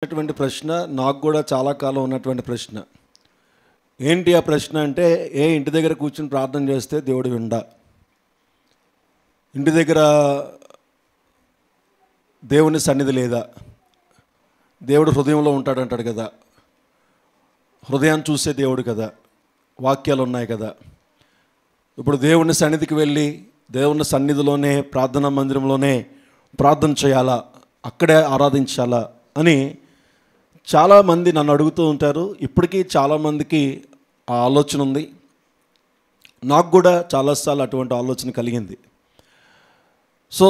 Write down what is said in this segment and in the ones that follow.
ఉన్నటువంటి ప్రశ్న నాకు కూడా చాలా కాలం ఉన్నటువంటి ప్రశ్న. ఏంటి ఆ ప్రశ్న అంటే, ఇంటి దగ్గర కూర్చుని ప్రార్థన చేస్తే దేవుడు విండా? ఇంటి దగ్గర దేవుని సన్నిధి లేదా? దేవుడు హృదయంలో ఉంటాడంటాడు కదా, హృదయాన్ని చూసే దేవుడు కదా, వాక్యాలు ఉన్నాయి కదా. ఇప్పుడు దేవుని సన్నిధికి వెళ్ళి దేవుని సన్నిధిలోనే ప్రార్థనా మందిరంలోనే ప్రార్థన చేయాలా, అక్కడే ఆరాధించాలా అని చాలామంది నన్ను అడుగుతూ ఉంటారు. ఇప్పటికీ చాలామందికి ఆ ఆలోచన ఉంది. నాకు కూడా చాలాసార్లు అటువంటి ఆలోచన కలిగింది. సో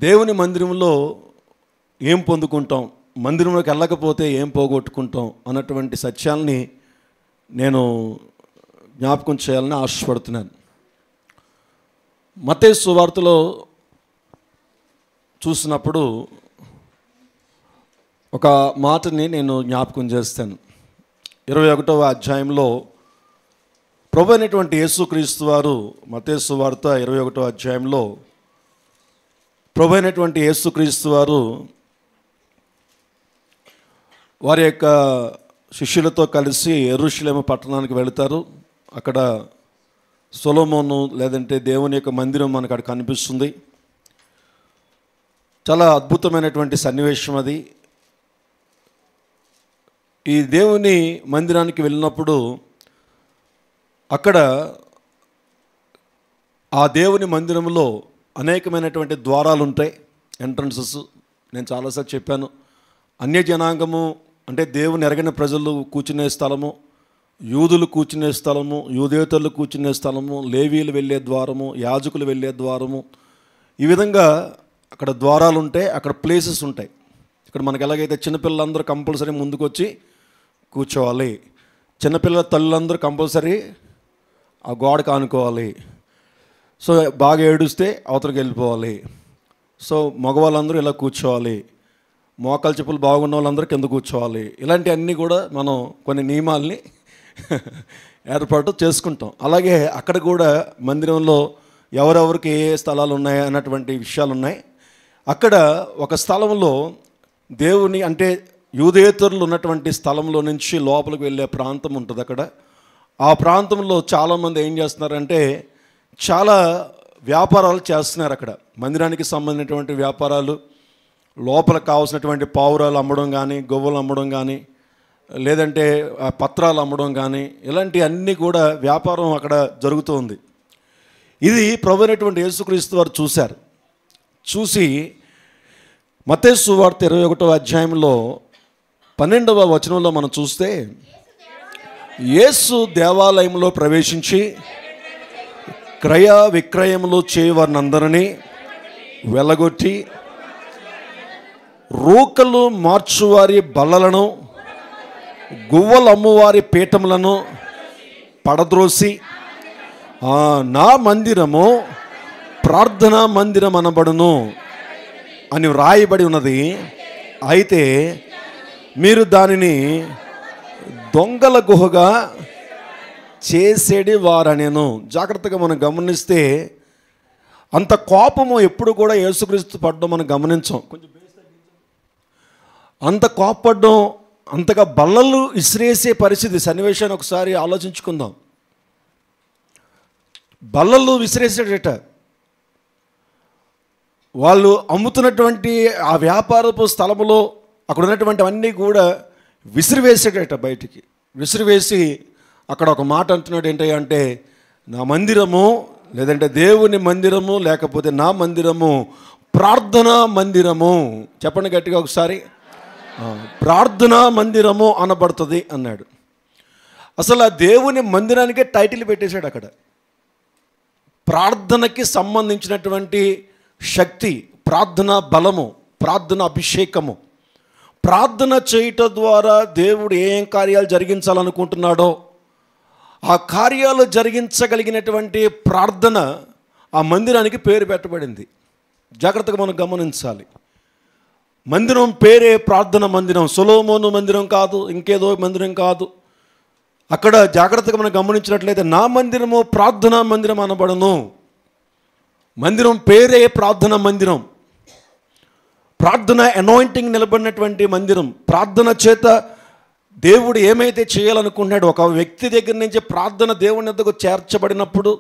దేవుని మందిరంలో ఏం పొందుకుంటాం, మందిరంలోకి వెళ్ళకపోతే ఏం పోగొట్టుకుంటాం అన్నటువంటి సత్యాల్ని నేను జ్ఞాపకం చేయాలని ఆశపడుతున్నాను. మత్తయి సువార్తలో చూసినప్పుడు ఒక మాటని నేను జ్ఞాపకం చేస్తాను. 21వ అధ్యాయంలో ప్రభు అయినటువంటి యేసుక్రీస్తు వారు, మత్తయి సువార్త 21వ అధ్యాయంలో ప్రభు అయినటువంటి యేసుక్రీస్తు వారు వారి యొక్క శిష్యులతో కలిసి యెరూషలేము పట్టణానికి వెళతారు. అక్కడ సొలొమోను లేదంటే దేవుని యొక్క మందిరం మనకు అక్కడ కనిపిస్తుంది. చాలా అద్భుతమైనటువంటి సన్నివేశం అది. ఈ దేవుని మందిరానికి వెళ్ళినప్పుడు అక్కడ ఆ దేవుని మందిరంలో అనేకమైనటువంటి ద్వారాలు ఉంటాయి, ఎంట్రన్సెస్. నేను చాలాసార్లు చెప్పాను, అన్యజనాంగము అంటే దేవుని ఎరగని ప్రజలు కూర్చునే స్థలము, యూదులు కూర్చునే స్థలము, యూదేతరులు కూర్చునే స్థలము, లేవీలు వెళ్ళే ద్వారము, యాజకులు వెళ్ళే ద్వారము, ఈ విధంగా అక్కడ ద్వారాలు ఉంటాయి, అక్కడ ప్లేసెస్ ఉంటాయి. ఇక్కడ మనకు ఎలాగైతే చిన్నపిల్లలందరూ కంపల్సరీ ముందుకు వచ్చి కూర్చోవాలి, చిన్నపిల్లల తల్లులందరూ కంపల్సరీ ఆ గోడకు ఆనుకోవాలి. సో బాగా ఏడుస్తే అవతలకి వెళ్ళిపోవాలి. సో మగవాళ్ళందరూ ఇలా కూర్చోవాలి, మోకాలు చెప్పులు బాగున్న వాళ్ళందరూ కింద కూర్చోవాలి. ఇలాంటివన్నీ కూడా మనం కొన్ని నియమాల్ని ఏర్పాటు చేసుకుంటాం. అలాగే అక్కడ కూడా మందిరంలో ఎవరెవరికి ఏ స్థలాలు ఉన్నాయి అన్నటువంటి విషయాలు ఉన్నాయి. అక్కడ ఒక స్థలంలో దేవుని అంటే యూదేతరులు ఉన్నటువంటి స్థలంలో నుంచి లోపలికి వెళ్ళే ప్రాంతం ఉంటుంది. అక్కడ ఆ ప్రాంతంలో చాలామంది ఏం చేస్తున్నారంటే చాలా వ్యాపారాలు చేస్తున్నారు. అక్కడ మందిరానికి సంబంధించినటువంటి వ్యాపారాలు, లోపల కావాల్సినటువంటి పావురాలు అమ్మడం కానీ, గొవ్వలు అమ్మడం కానీ, లేదంటే పత్రాలు అమ్మడం కానీ, ఇలాంటి అన్నీ కూడా వ్యాపారం అక్కడ జరుగుతుంది. ఇది ప్రభు అయినటువంటి యేసుక్రీస్తు వారు చూశారు. చూసి మత్తయి సువార్త 21వ అధ్యాయంలో 12వ వచనంలో మనం చూస్తే, యేసు దేవాలయంలో ప్రవేశించి క్రయ విక్రయములు చేయవారినందరినీ వెలగొట్టి రూకలు మార్చువారి బల్లలను, గువ్వలు అమ్మువారి పీఠములను పడద్రోసి నా మందిరము ప్రార్థనా మందిరం అనబడును అని వ్రాయబడి ఉన్నది. అయితే మీరు దానిని దొంగల గుహగా చేసేది వారనేను. జాగ్రత్తగా మనం గమనిస్తే అంత కోపము ఎప్పుడు కూడా యేసుక్రీస్తు పడ్డం మనం గమనించాం. కొంచెం అంత కోపపడ్డం, అంతగా బల్లలు ఇసిరేసే పరిస్థితి సన్నివేశాన్ని ఒకసారి ఆలోచించుకుందాం. బల్లలు విసిరేసేటట, వాళ్ళు అమ్ముతున్నటువంటి ఆ వ్యాపారపు స్థలములో అక్కడ ఉన్నటువంటి అన్నీ కూడా విసిరివేసేటట, బయటికి విసిరివేసి అక్కడ ఒక మాట అంటున్నాడు. ఏంటంటే నా మందిరము లేదంటే దేవుని మందిరము లేకపోతే నా మందిరము ప్రార్థనా మందిరము. చెప్పండి గట్టిగా ఒకసారి, ప్రార్థనా మందిరము అనబడుతుంది అన్నాడు. అసలు ఆ దేవుని మందిరానికే టైటిల్ పెట్టేశాడు. అక్కడ ప్రార్థనకి సంబంధించినటువంటి శక్తి, ప్రార్థనా బలము, ప్రార్థన అభిషేకము, ప్రార్థన చేయటం ద్వారా దేవుడు ఏం కార్యాలు జరిగించాలనుకుంటున్నాడో ఆ కార్యాలు జరిగించగలిగినటువంటి ప్రార్థన ఆ మందిరానికి పేరు పెట్టబడింది. జాగ్రత్తగా మనం గమనించాలి. మందిరం పేరే ప్రార్థన మందిరం. సొలొమోను మందిరం కాదు, ఇంకేదో మందిరం కాదు. అక్కడ జాగ్రత్తగా మనం గమనించినట్లయితే నా మందిరము ప్రార్థనా మందిరం అనబడను. మందిరం పేరే ప్రార్థన మందిరం. ప్రార్థన అనాయింటింగ్ నిలబడినటువంటి మందిరం. ప్రార్థన చేత దేవుడు ఏమైతే చేయాలనుకున్నాడో, ఒక వ్యక్తి దగ్గర నుంచి ప్రార్థన దేవుని వద్దకు చేర్చబడినప్పుడు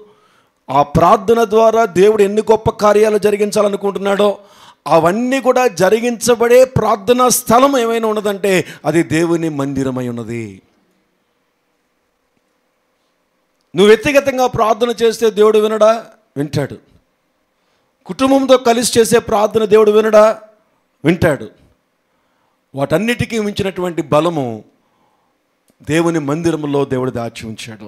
ఆ ప్రార్థన ద్వారా దేవుడు ఎన్ని గొప్ప కార్యాలు జరిగించాలనుకుంటున్నాడో అవన్నీ కూడా జరిగించబడే ప్రార్థనా స్థలం ఏమైనా ఉన్నదంటే అది దేవుని మందిరమై ఉన్నది. నువ్వు వ్యక్తిగతంగా ప్రార్థన చేస్తే దేవుడు వినడా? వింటాడు. కుటుంబంతో కలిసి చేసే ప్రార్థన దేవుడు వినడా? వింటాడు. వాటన్నిటికీ మించినటువంటి బలము దేవుని మందిరంలో దేవుడు దాచి ఉంచాడు.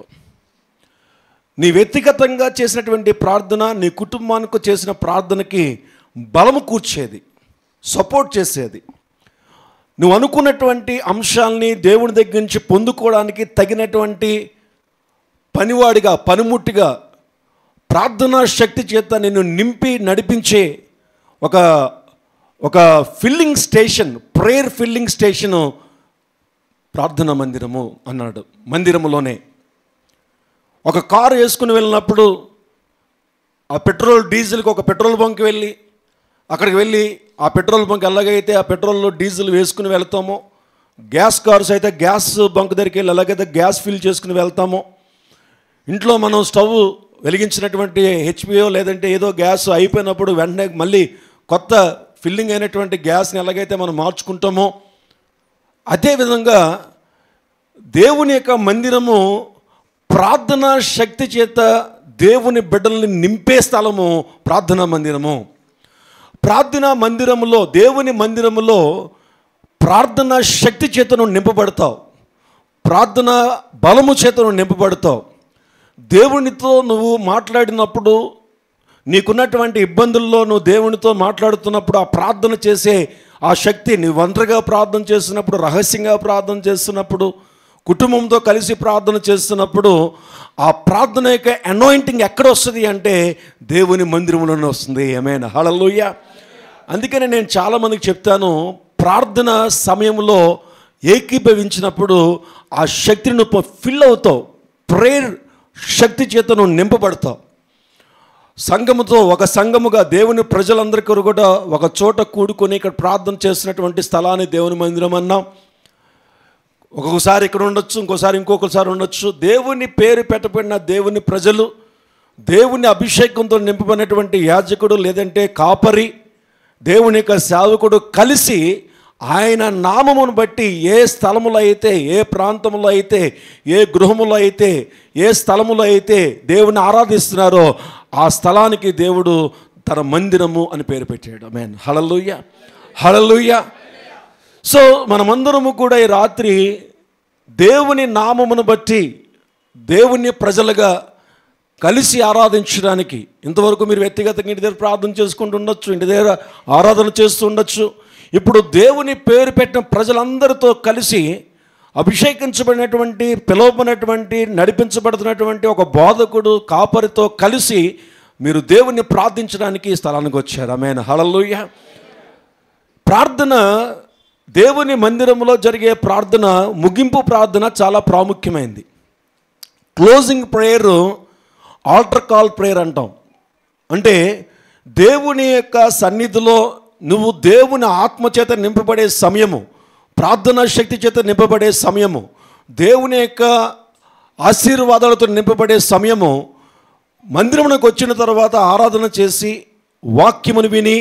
నీ వ్యక్తిగతంగా చేసినటువంటి ప్రార్థన నీ కుటుంబానికి చేసిన ప్రార్థనకి బలము కూర్చేది, సపోర్ట్ చేసేది. నువ్వు అనుకున్నటువంటి అంశాలని దేవుని దగ్గర నుంచి పొందుకోవడానికి తగినటువంటి పనివాడిగా, పనిముట్టిగా ప్రార్థనా శక్తి చేత నిన్ను నింపి నడిపించే ఒక filling station, prayer filling station ప్రార్థనా మందిరము అన్నాడు. మందిరములోనే ఒక కారు వేసుకుని వెళ్ళినప్పుడు ఆ పెట్రోల్ డీజిల్కి ఒక పెట్రోల్ బంక్ వెళ్ళి అక్కడికి వెళ్ళి ఆ పెట్రోల్ బంక్ ఎలాగైతే ఆ పెట్రోల్లో డీజిల్ వేసుకుని వెళ్తామో, గ్యాస్ కార్స్ అయితే గ్యాస్ బంక్ దగ్గరికి వెళ్ళి ఎలాగైతే గ్యాస్ ఫిల్ చేసుకుని వెళ్తామో, ఇంట్లో మనం స్టవ్ వెలిగించినటువంటి హెచ్పిఓ లేదంటే ఏదో గ్యాస్ అయిపోయినప్పుడు వెంటనే మళ్ళీ కొత్త ఫిల్లింగ్ అయినటువంటి గ్యాస్ని ఎలాగైతే మనం మార్చుకుంటామో, అదేవిధంగా దేవుని యొక్క మందిరము ప్రార్థనా శక్తి చేత దేవుని బిడ్డల్ని నింపే స్థలము ప్రార్థనా మందిరము. ప్రార్థనా మందిరములో, దేవుని మందిరములో ప్రార్థనా శక్తి చేత నువ్వు నింపబడతావు, ప్రార్థనా బలము చేత నువ్వు నింపబడతావు. దేవునితో నువ్వు మాట్లాడినప్పుడు, నీకున్నటువంటి ఇబ్బందుల్లో నువ్వు దేవునితో మాట్లాడుతున్నప్పుడు ఆ ప్రార్థన చేసే ఆ శక్తి, నువ్వు ఒంటరిగా ప్రార్థన చేస్తున్నప్పుడు, రహస్యంగా ప్రార్థన చేస్తున్నప్పుడు, కుటుంబంతో కలిసి ప్రార్థన చేస్తున్నప్పుడు ఆ ప్రార్థన యొక్క అనాయింటింగ్ ఎక్కడ వస్తుంది అంటే దేవుని మందిరంలోనే వస్తుంది. ఆమేన్, హల్లెలూయా. అందుకనే నేను చాలామందికి చెప్తాను, ప్రార్థన సమయంలో ఏకీభవించినప్పుడు ఆ శక్తిని నువ్వు ఫిల్ అవుతావు, ప్రేయర్ శక్తి చేత నువ్వు నింపబడతావు. సంఘముతో, ఒక సంఘముగా దేవుని ప్రజలందరికీ కూడా ఒక చోట కూడుకొని ఇక్కడ ప్రార్థన చేస్తున్నటువంటి స్థలాన్ని దేవుని మందిరం అన్నాం. ఒక్కొక్కసారి ఇక్కడ ఉండొచ్చు, ఇంకోసారి ఇంకొకసారి ఉండొచ్చు. దేవుని పేరు పెట్టబడిన దేవుని ప్రజలు, దేవుని అభిషేకంతో నింపబడినటువంటి యాజకుడు లేదంటే కాపరి, దేవుని యొక్క సేవకుడు కలిసి ఆయన నామమును బట్టి ఏ స్థలములో అయితే, ఏ ప్రాంతంలో అయితే, ఏ గృహములో అయితే, ఏ స్థలములో అయితే దేవుని ఆరాధిస్తున్నారో ఆ స్థలానికి దేవుడు తన మందిరము అని పేరు పెట్టాడు. ఆమేన్, హల్లెలూయా, హల్లెలూయా. సో మనమందరము కూడా ఈ రాత్రి దేవుని నామమును బట్టి దేవుని ప్రజలుగా కలిసి ఆరాధించడానికి, ఇంతవరకు మీరు వ్యక్తిగతంగా ఇంటి దగ్గర ప్రార్థన చేసుకుంటూ ఉండొచ్చు, ఇంటి దగ్గర ఆరాధన చేస్తూ ఉండొచ్చు. ఇప్పుడు దేవుని పేరు పెట్టిన ప్రజలందరితో కలిసి అభిషేకించబడినటువంటి, పిలువబడినటువంటి, నడిపించబడుతున్నటువంటి ఒక బోధకుడు, కాపరితో కలిసి మీరు దేవుణ్ణి ప్రార్థించడానికి ఈ స్థలానికి వచ్చారు. ఆమేన్, హల్లెలూయా. ప్రార్థన, దేవుని మందిరంలో జరిగే ప్రార్థన, ముగింపు ప్రార్థన చాలా ప్రాముఖ్యమైనది. Closing prayer altar call prayer అంటాం. అంటే దేవుని యొక్క సన్నిధిలో నువ్వు దేవుని ఆత్మచేత నింపబడే సమయము, ప్రార్థనా శక్తి చేత నింపబడే సమయము, దేవుని యొక్క ఆశీర్వాదాలతో నింపబడే సమయము, మందిరమునకు వచ్చిన తర్వాత ఆరాధన చేసి వాక్యమును విని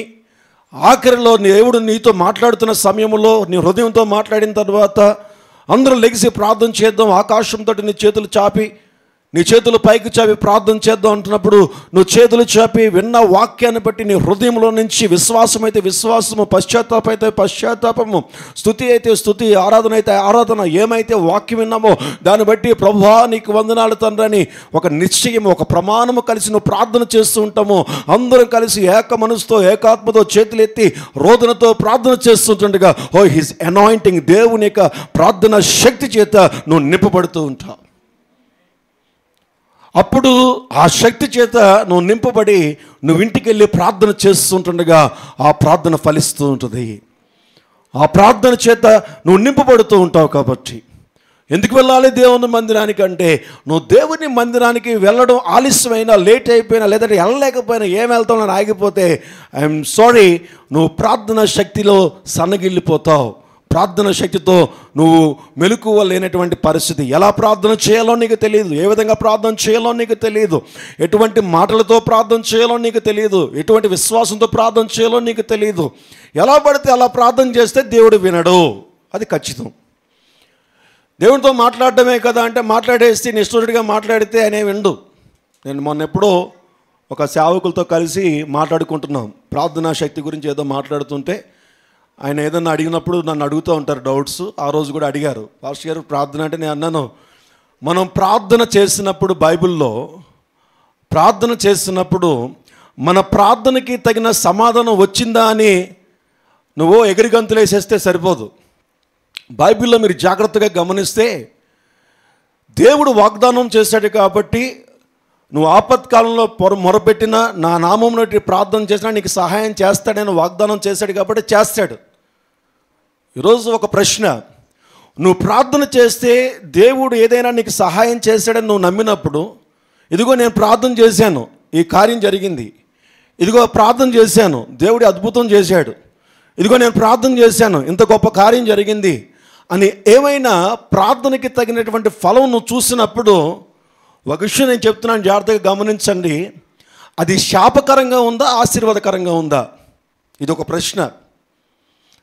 ఆఖరిలో దేవుడు నీతో మాట్లాడుతున్న సమయంలో నీ హృదయంతో మాట్లాడిన తర్వాత అందరూ లెగిసి ప్రార్థన చేద్దాం, ఆకాశంతో నీ చేతులు చాపి, నీ చేతులు పైకి చాపి ప్రార్థన చేద్దాం అంటున్నప్పుడు నువ్వు చేతులు చాపి విన్న వాక్యాన్ని బట్టి నీ హృదయంలో నుంచి విశ్వాసం అయితే విశ్వాసము, పశ్చాత్తాపం అయితే పశ్చాత్తాపము, స్తుతి అయితే స్తుతి, ఆరాధన అయితే ఆరాధన, ఏమైతే వాక్యం విన్నామో దాన్ని బట్టి ప్రభువా నీకు వందనాలు తండ్రి అని ఒక నిశ్చయం, ఒక ప్రమాణము కలిసి నువ్వు ప్రార్థన చేస్తూ ఉంటాము. అందరం కలిసి ఏక మనసుతో, ఏకాత్మతో చేతులు ఎత్తి రోదనతో ప్రార్థన చేస్తుంటుండగా ఓ హిస్ అనాయింటింగ్, దేవుని యొక్క ప్రార్థన శక్తి చేత నువ్వు నింపబడుతూ ఉంటావు. అప్పుడు ఆ శక్తి చేత నువ్వు నింపబడి నువ్వు ఇంటికి వెళ్ళి ప్రార్థన చేస్తుంటుండగా ఆ ప్రార్థన ఫలిస్తూ ఉంటుంది. ఆ ప్రార్థన చేత నువ్వు నింపబడుతూ ఉంటావు. కాబట్టి ఎందుకు వెళ్ళాలి దేవుని మందిరానికి అంటే, నువ్వు దేవుని మందిరానికి వెళ్ళడం ఆలస్యమైనా, లేట్ అయిపోయినా, లేదంటే వెళ్ళలేకపోయినా, ఏం వెళ్తావు ఆగిపోతే, ఐఎమ్ సారీ, నువ్వు ప్రార్థన శక్తిలో సన్నగిల్లిపోతావు. ప్రార్థన శక్తితో నువ్వు మెలకువ లేనటువంటి పరిస్థితి. ఎలా ప్రార్థన చేయాలో నీకు తెలియదు, ఏ విధంగా ప్రార్థన చేయాలో నీకు తెలియదు, ఎటువంటి మాటలతో ప్రార్థన చేయాలో నీకు తెలియదు, ఎటువంటి విశ్వాసంతో ప్రార్థన చేయాలో నీకు తెలియదు. ఎలా పడితే అలా ప్రార్థన చేస్తే దేవుడు వినడు, అది ఖచ్చితం. దేవునితో మాట్లాడటమే కదా అంటే మాట్లాడేసి నిష్ఠుడిగా మాట్లాడితే ఆయన వినడు. నేను మొన్న ఎప్పుడో ఒక సేవకులతో కలిసి మాట్లాడుకుంటున్నాం, ప్రార్థనా శక్తి గురించి ఏదో మాట్లాడుతుంటే ఆయన ఏదన్నా అడిగినప్పుడు నన్ను అడుగుతూ ఉంటారు డౌట్స్. ఆ రోజు కూడా అడిగారు, పాస్టర్ గారు ప్రార్థన అంటే. నేను అన్నాను, మనం ప్రార్థన చేసినప్పుడు బైబిల్లో ప్రార్థన చేసినప్పుడు మన ప్రార్థనకి తగిన సమాధానం వచ్చిందా అని నువ్వు ఎగిరిగంతులు వేసేస్తే సరిపోదు. బైబిల్లో మీరు జాగ్రత్తగా గమనిస్తే దేవుడు వాగ్దానం చేశాడు కాబట్టి నువ్వు ఆపత్కాలంలో మొరపెట్టినా, నా నామంలో ప్రార్థన చేసినా నీకు సహాయం చేస్తాడని వాగ్దానం చేశాడు కాబట్టి చేస్తాడు. ఈరోజు ఒక ప్రశ్న, నువ్వు ప్రార్థన చేస్తే దేవుడు ఏదైనా నీకు సహాయం చేశాడని నువ్వు నమ్మినప్పుడు, ఇదిగో నేను ప్రార్థన చేశాను, ఈ కార్యం జరిగింది, ఇదిగో ప్రార్థన చేశాను, దేవుడు అద్భుతం చేశాడు, ఇదిగో నేను ప్రార్థన చేశాను, ఇంత గొప్ప కార్యం జరిగింది అని ఏమైనా ప్రార్థనకి తగినటువంటి ఫలం నువ్వు చూసినప్పుడు, ఒక విషయం నేను చెప్తున్నాను, జాగ్రత్తగా గమనించండి, అది శాపకరంగా ఉందా, ఆశీర్వాదకరంగా ఉందా? ఇది ఒక ప్రశ్న.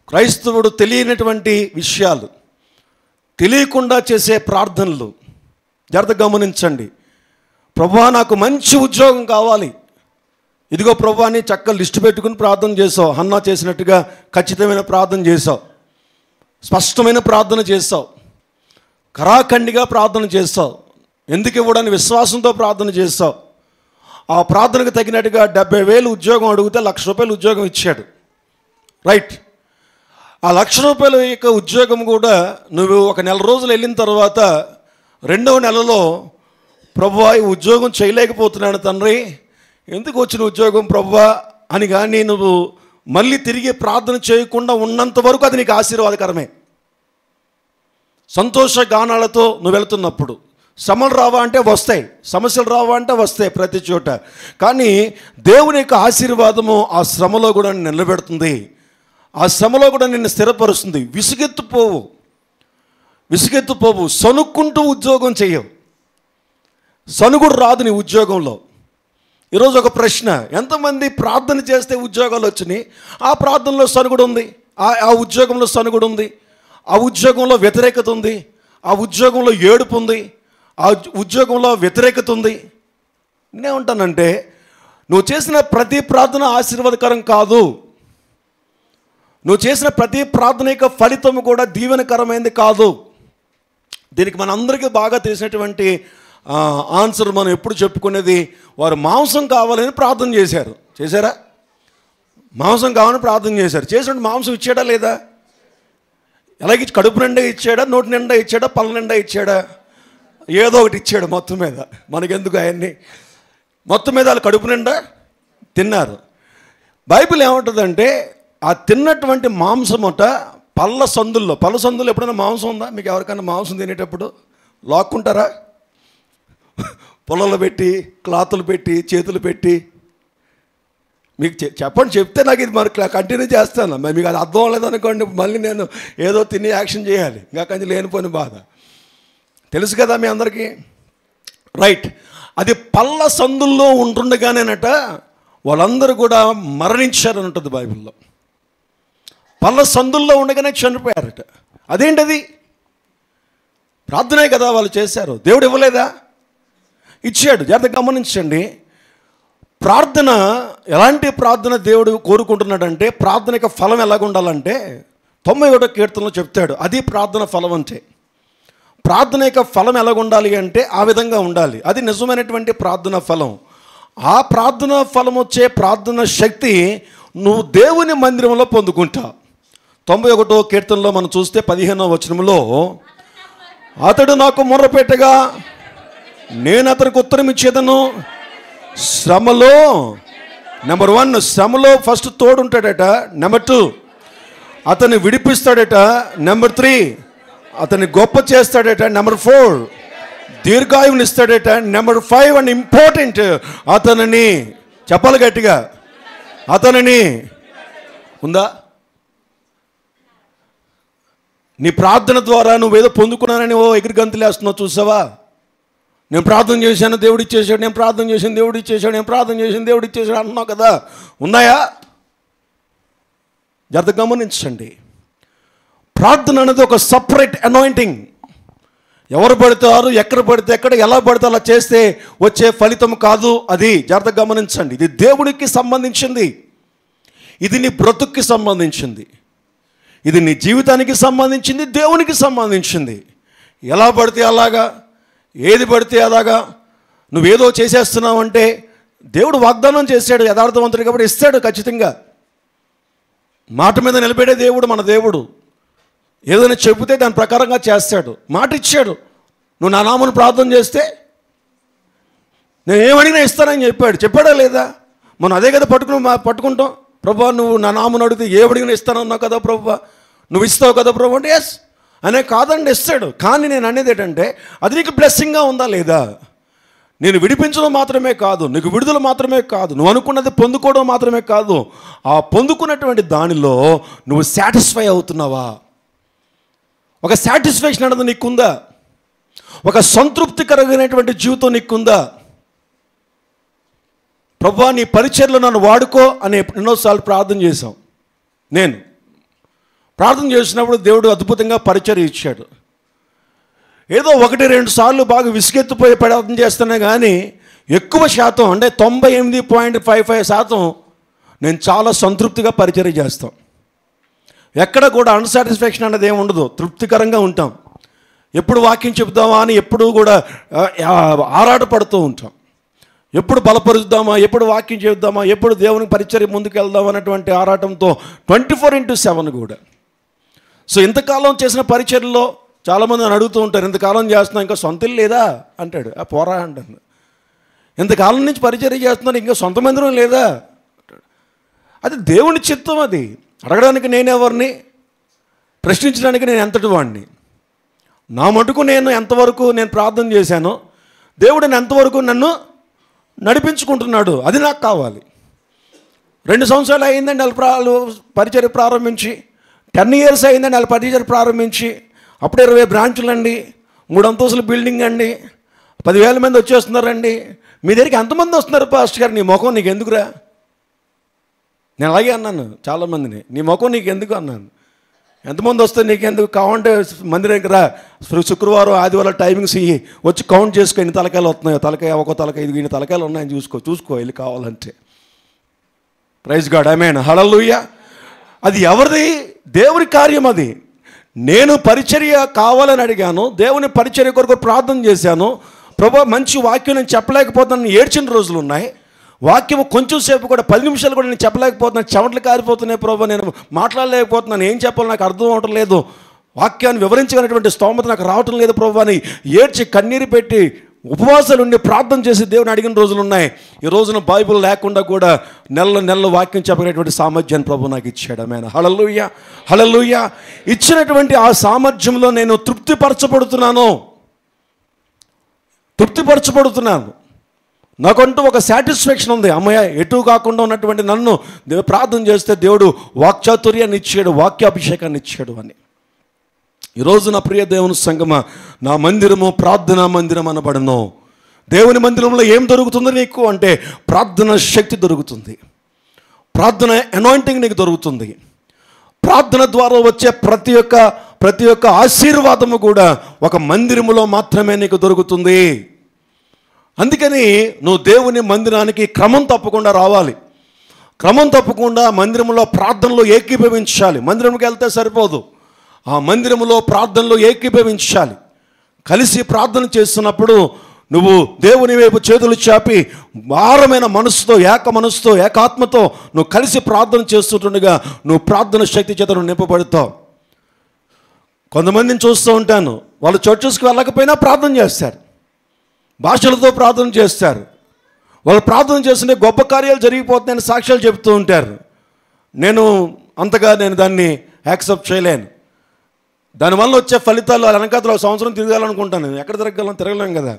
క్రైస్తవుడు తెలియనటువంటి విషయాలు, తెలియకుండా చేసే ప్రార్థనలు జాగ్రత్తగా గమనించండి. ప్రభువా నాకు మంచి ఉద్యోగం కావాలి, ఇదిగో ప్రభువా అని చక్కగా లిస్టు పెట్టుకుని ప్రార్థన చేసావు, హన్నా చేసినట్టుగా ఖచ్చితమైన ప్రార్థన చేసావు, స్పష్టమైన ప్రార్థన చేసావు, కరాఖండిగా ప్రార్థన చేస్తావు, ఎందుకు ఇవ్వడానికి విశ్వాసంతో ప్రార్థన చేస్తావు. ఆ ప్రార్థనకు తగినట్టుగా 70,000 ఉద్యోగం అడిగితే ₹1,00,000 ఉద్యోగం ఇచ్చాడు, రైట్. ఆ ₹1,00,000 యొక్క ఉద్యోగం కూడా నువ్వు ఒక నెల రోజులు వెళ్ళిన తర్వాత 2వ నెలలో, ప్రభువా ఈ ఉద్యోగం చేయలేకపోతున్నాను తండ్రి, ఎందుకు వచ్చిన ఉద్యోగం ప్రభువా అని కానీ నువ్వు మళ్ళీ తిరిగి ప్రార్థన చేయకుండా ఉన్నంత వరకు అది నీకు ఆశీర్వాదకరమే. సంతోష గానాలతో నువ్వు వెళుతున్నప్పుడు శ్రమలు రావా అంటే వస్తాయి, సమస్యలు రావా అంటే వస్తాయి ప్రతి చోట. కానీ దేవుని యొక్క ఆశీర్వాదము ఆ శ్రమలో కూడా నిలబెడుతుంది, ఆ శ్రమలో కూడా నిన్ను స్థిరపరుస్తుంది. విసుగెత్తుపోవు, సనుక్కుంటూ ఉద్యోగం చేయవు, సనుగుడు రాదు నీ ఉద్యోగంలో. ఈరోజు ఒక ప్రశ్న, ఎంతమంది ప్రార్థన చేస్తే ఉద్యోగాలు వచ్చినాయి, ఆ ప్రార్థనలో సనుగుడు ఉంది, ఆ ఉద్యోగంలో సనుగుడు ఉంది, ఆ ఉద్యోగంలో వ్యతిరేకత ఉంది, ఆ ఉద్యోగంలో ఏడుపు ఉంది, ఆ ఉద్యోగంలో వ్యతిరేకత ఉంది. నేనేమంటానంటే, నువ్వు చేసిన ప్రతి ప్రార్థన ఆశీర్వాదకరం కాదు, నువ్వు చేసిన ప్రతి ప్రార్థన యొక్క ఫలితం కూడా దీవెనకరమైనది కాదు. దీనికి మనందరికీ బాగా తెలిసినటువంటి ఆన్సర్ మనం ఎప్పుడు చెప్పుకునేది, వారు మాంసం కావాలని ప్రార్థన చేశారా? మాంసం కావాలని ప్రార్థన చేశారు. చేసినట్టు మాంసం ఇచ్చాడా లేదా? ఎలాగ కడుపు నిండా ఇచ్చాడా, నోటి నిండా ఇచ్చాడా, పళ్ళ నిండా ఇచ్చాడా? ఏదో ఒకటి ఇచ్చాడు మొత్తం మీద. మనకెందుకు అవన్నీ? మొత్తం మీద వాళ్ళు కడుపు నిండా తిన్నారు. బైబిల్ ఏమంటుందంటే, ఆ తిన్నటువంటి మాంసమట పళ్ళ సందుల్లో ఎప్పుడైనా మాంసం ఉందా? మీకు ఎవరికైనా మాంసం తినేటప్పుడు లాక్కుంటారా? పొలంలో పెట్టి, క్లాతులు పెట్టి, చేతులు పెట్టి, మీకు చెప్పండి, చెప్తే నాకు ఇది మరి కంటిన్యూ చేస్తాను. మరి మీకు అది అర్థం లేదనుకోండి, మళ్ళీ నేను ఏదో తిని యాక్షన్ చేయాలి, ఇంకా కొంచెం లేనిపోయిన బాధ. తెలుసు కదా మీ అందరికీ, రైట్. అది పళ్ళ సందుల్లో ఉంటుండగానేనట వాళ్ళందరూ కూడా మరణించారని ఉంటుంది బైబిల్లో. పళ్ళ సందుల్లో ఉండగానే చనిపోయారట. అదేంటది? ప్రార్థనే కదా వాళ్ళు చేశారు, దేవుడు ఇవ్వలేదా? ఇచ్చాడు. జాగ్రత్తగా గమనించండి. ప్రార్థన, ఎలాంటి ప్రార్థన దేవుడు కోరుకుంటున్నాడంటే, ప్రార్థన యొక్క ఫలం ఎలాగ ఉండాలంటే 91వ కీర్తనలో చెప్తాడు, అది ప్రార్థన ఫలం అంటే. ప్రార్థన యొక్క ఫలం ఎలాగ ఉండాలి అంటే ఆ విధంగా ఉండాలి, అది నిజమైనటువంటి ప్రార్థన ఫలం. ఆ ప్రార్థన ఫలం వచ్చే ప్రార్థన శక్తి నువ్వు దేవుని మందిరంలో పొందుకుంటావు. 91వ కీర్తనలో మనం చూస్తే 15వ వచనంలో, అతడు నాకు మొర్రపెట్టగా నేను అతనికి ఉత్తరం ఇచ్చేదను, శ్రమలో నెంబర్ 1 శ్రమలో ఫస్ట్ తోడుంటాడట, నెంబర్ 2 అతన్ని విడిపిస్తాడట, నెంబర్ 3 అతన్ని గొప్ప చేస్తాడట. నెంబర్ 4 దీర్ఘాయువుని ఇస్తాడట. నెంబర్ 5 అండ్ ఇంపార్టెంట్, అతనిని చెప్పాలి గట్టిగా, అతనిని ఉందా? నీ ప్రార్థన ద్వారా నువ్వేదో పొందుకున్నానని ఎగిరి గంతులేస్తున్నావు చూసావా? నేను ప్రార్థన చేశాను దేవుడు ఇచ్చేసాడు, నేను ప్రార్థన చేశాను దేవుడు ఇచ్చేసాడు, నేను ప్రార్థన చేశాను దేవుడు ఇచ్చేసాడు అంటున్నావు కదా, ఉన్నాయా? జాగ్రత్తగా గమనించండి. ప్రార్థన అనేది ఒక సపరేట్ అనాయింటింగ్. ఎవరు పడతారు, ఎక్కడ పడితే ఎక్కడ, ఎలా పడితే అలా చేస్తే వచ్చే ఫలితం కాదు అది. జాగ్రత్తగా గమనించండి. ఇది దేవునికి సంబంధించింది, ఇది నీ బ్రతుక్కి సంబంధించింది, ఇది నీ జీవితానికి సంబంధించింది, దేవునికి సంబంధించింది. ఎలా పడితే అలాగా, ఏది పడితే అలాగా నువ్వేదో చేసేస్తున్నావు అంటే దేవుడు వాగ్దానం చేశాడు, యథార్థవంతుడు కాబట్టి ఇస్తాడు ఖచ్చితంగా. మాట మీద నిలబెడే దేవుడు మన దేవుడు. ఏదైనా చెబితే దాని ప్రకారంగా చేస్తాడు. మాట ఇచ్చాడు, నువ్వు నా నామను ప్రార్థన చేస్తే నేను ఏమడిగినా ఇస్తానని చెప్పాడా లేదా? మనం అదే కదా పట్టుకుంటాం. ప్రభువా నువ్వు నా నామను అడిగితే ఏమడిగినా ఇస్తానన్నావు కదా ప్రభువా, నువ్వు ఇస్తావు కదా ప్రభు అంటే ఎస్ అనే కాదండి, ఇస్తాడు. కానీ నేను అనేది ఏంటంటే అది నీకు బ్లెస్సింగ్గా ఉందా లేదా? నేను విడిపించడం మాత్రమే కాదు, నీకు విడుదల మాత్రమే కాదు, నువ్వు అనుకున్నది పొందుకోవడం మాత్రమే కాదు, ఆ పొందుకున్నటువంటి దానిలో నువ్వు సాటిస్ఫై అవుతున్నావా? ఒక సాటిస్ఫాక్షన్ అనేది నీకుందా? ఒక సంతృప్తికరమైనటువంటి జీవితం నీకుందా? ప్రభువా నీ పరిచర్లో నన్ను వాడుకో అని ఎన్నోసార్లు ప్రార్థన చేశాం. నేను ప్రార్థన చేసినప్పుడు దేవుడు అద్భుతంగా పరిచర్య ఇచ్చాడు. ఏదో 1-2 సార్లు బాగా విసుగెత్తిపోయి ప్రార్థన చేస్తున్నా కానీ ఎక్కువ శాతం అంటే 98.55% నేను చాలా సంతృప్తిగా పరిచర్య చేస్తాం. ఎక్కడ కూడా అన్సాటిస్ఫాక్షన్ అనేది ఏమి ఉండదు, తృప్తికరంగా ఉంటాం. ఎప్పుడు వాక్యం చెబుతామా అని ఎప్పుడు కూడా ఆరాటపడుతూ ఉంటాం. ఎప్పుడు బలపరుద్దామా, ఎప్పుడు వాక్యం చెబుదామా, ఎప్పుడు దేవునికి పరిచర్య ముందుకు వెళ్దాం అన్నటువంటి ఆరాటంతో 24/7 కూడా. సో ఇంతకాలం చేసిన పరిచర్యలో చాలామంది నన్ను అడుగుతూ ఉంటారు, ఇంతకాలం చేస్తున్నా ఇంకా సొంత ఇల్లు లేదా అంటాడు. పోరా అంటాను. ఇంతకాలం నుంచి పరిచర్య చేస్తున్నాను ఇంకా సొంత మందిరం లేదా? అది దేవుని చిత్తం. అది అడగడానికి నేనెవరిని, ప్రశ్నించడానికి నేను ఎంతటి వాడిని? నా మటుకు నేను ఎంతవరకు నేను ప్రార్థన చేశానో దేవుడిని ఎంతవరకు నన్ను నడిపించుకుంటున్నాడు అది నాకు కావాలి. 2 సంవత్సరాలు అయిందండి వాళ్ళు పరిచర్య ప్రారంభించి, 10 years అయిందండి వాళ్ళు పరిచర్య ప్రారంభించి. అప్పుడు 20 బ్రాంచులు అండి, 3 అంతస్తుల బిల్డింగ్ అండి, 10,000 మంది వచ్చేస్తున్నారండి. మీ దగ్గరికి ఎంతమంది వస్తున్నారు పాస్టర్ గారు? నీ ముఖం నీకు ఎందుకురా? నేను అలాగే అన్నాను చాలామందిని, నీ ముఖం నీకు ఎందుకు అన్నాను. ఎంతమంది వస్తే నీకెందుకు, కావాలంటే మందిరానికి రా, శుక్రవారం ఆదివారం టైమింగ్స్ ఇవి, వచ్చి కౌంట్ చేసుకో ఎన్ని తలకాయలు వస్తున్నాయో, తలకాయ ఒక తలకాయ, ఇది ఇన్ని తలకాయలు ఉన్నాయని చూసుకో వెళ్ళి కావాలంటే. ప్రైజ్ గాడ్, ఆమేన్, హల్లెలూయా. అది ఎవరిది? దేవుని కార్యం అది. నేను పరిచర్య కావాలని అడిగాను, దేవుని పరిచర్య కొరకు ప్రార్థన చేశాను. ప్రభు మంచి వాక్యం నేను చెప్పలేకపోతున్నాను, ఏడ్చిన రోజులు ఉన్నాయి. వాక్యం కొంచెం సేపు కూడా 10 నిమిషాలు కూడా నేను చెప్పలేకపోతున్నాను, చెమటలు కారిపోతున్నాయి ప్రభు, నేను మాట్లాడలేకపోతున్నాను, ఏం చెప్పాలో నాకు అర్థం అవటం లేదు, వాక్యాన్ని వివరించగలిగినటువంటి స్తోమత నాకు రావటం లేదు ప్రభు అని ఏడ్చి కన్నీరు పెట్టి ఉపవాసాలు ఉండి ప్రార్థన చేసి దేవుని అడిగిన రోజులు ఉన్నాయి. ఈ రోజున బైబిల్ లేకుండా కూడా నెల వాక్యం చెప్పగలిగినటువంటి సామర్థ్యాన్ని ప్రభు నాకు ఇచ్చాడు. ఆమేన్, హల్లెలూయా, హల్లెలూయా. ఇచ్చినటువంటి ఆ సామర్థ్యంలో నేను తృప్తిపరచబడుతున్నాను. నాకంటూ ఒక సాటిస్ఫాక్షన్ ఉంది. అమ్మయ్య, ఎటు కాకుండా ఉన్నటువంటి నన్ను ప్రార్థన చేస్తే దేవుడు వాక్చాతుర్యాన్ని ఇచ్చాడు, వాక్యాభిషేకాన్ని ఇచ్చాడు అని. ఈరోజు నా ప్రియ దేవుని సంగమా, నా మందిరము ప్రార్థనా మందిరం అనబడను. దేవుని మందిరంలో ఏం దొరుకుతుంది నీకు అంటే ప్రార్థన శక్తి దొరుకుతుంది, ప్రార్థన అనాయింటింగ్ నీకు దొరుకుతుంది. ప్రార్థన ద్వారా వచ్చే ప్రతి ఒక్క ఆశీర్వాదము కూడా ఒక మందిరములో మాత్రమే నీకు దొరుకుతుంది. అందుకని నువ్వు దేవుని మందిరానికి క్రమం తప్పకుండా రావాలి. క్రమం తప్పకుండా మందిరంలో ప్రార్థనలో ఏకీభవించాలి. మందిరంకి వెళ్తే సరిపోదు, ఆ మందిరంలో ప్రార్థనలో ఏకీభవించాలి. కలిసి ప్రార్థన చేస్తున్నప్పుడు నువ్వు దేవుని వైపు చేతులు చాపి భారమైన మనసుతో, ఏక మనసుతో, ఏకాత్మతో నువ్వు కలిసి ప్రార్థన చేస్తుండగా నువ్వు ప్రార్థన శక్తి చేత నువ్వు నింపబడతావు. కొంతమందిని చూస్తూ ఉంటాను, వాళ్ళు చర్చెస్కి వెళ్ళకపోయినా ప్రార్థన చేస్తారు, భాషలతో ప్రార్థన చేస్తారు. వాళ్ళు ప్రార్థన చేస్తుంటే గొప్ప కార్యాలు జరిగిపోతున్నాయని సాక్ష్యాలు చెప్తూ ఉంటారు. నేను దాన్ని యాక్సెప్ట్ చేయలేను. దానివల్ల వచ్చే ఫలితాలు వెనకాతలో సంవత్సరం తిరగాలనుకుంటాను. ఎక్కడ తిరగలేం కదా,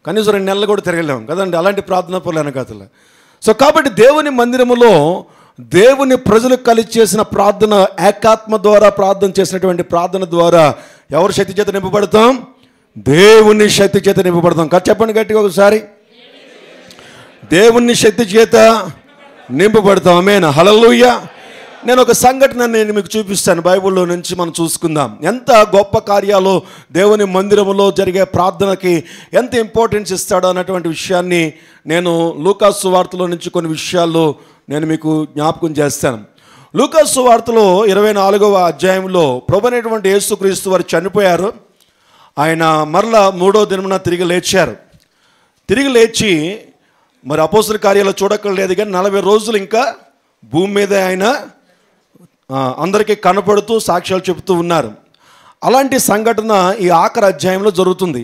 కనీసం 2 నెలలు కూడా తిరగలేము కదండి అలాంటి ప్రార్థనా పనులు వెనకాతల. సో కాబట్టి దేవుని మందిరములో దేవుని ప్రజలకు కలిసి చేసిన ప్రార్థన, ఏకాత్మ ద్వారా ప్రార్థన చేసినటువంటి ప్రార్థన ద్వారా ఎవరి శక్తి చేత నింపబడతాం? దేవుని శక్తి చేత నింపబడతాం. చెప్పండి గట్టిగా ఒకసారి, దేవుని శక్తి చేత నింపబడతాం. ఆమేన్, హల్లెలూయా. నేను ఒక సంఘటన మీకు చూపిస్తాను, బైబిల్లో నుంచి మనం చూసుకుందాం. ఎంత గొప్ప కార్యాలు దేవుని మందిరములో జరిగే ప్రార్థనకి ఎంత ఇంపార్టెన్స్ ఇస్తాడో అన్నటువంటి విషయాన్ని నేను లూకాసు సువార్తలో నుంచి కొన్ని విషయాలు నేను మీకు జ్ఞాపకం చేస్తాను. లూకాసు సువార్తలో 24వ అధ్యాయంలో ప్రభువైనటువంటి యేసుక్రీస్తు వారు చనిపోయారు. ఆయన మరలా 3వ దినమున తిరిగి లేచారు. తిరిగి లేచి మరి అపోస్తల కార్యాలు చూడక్కర్లేదు కానీ 40 రోజులు ఇంకా భూమి మీద ఆయన అందరికీ కనపడుతూ సాక్ష్యాలు చెబుతూ ఉన్నారు. అలాంటి సంఘటన ఈ ఆఖరి అధ్యాయంలో జరుగుతుంది.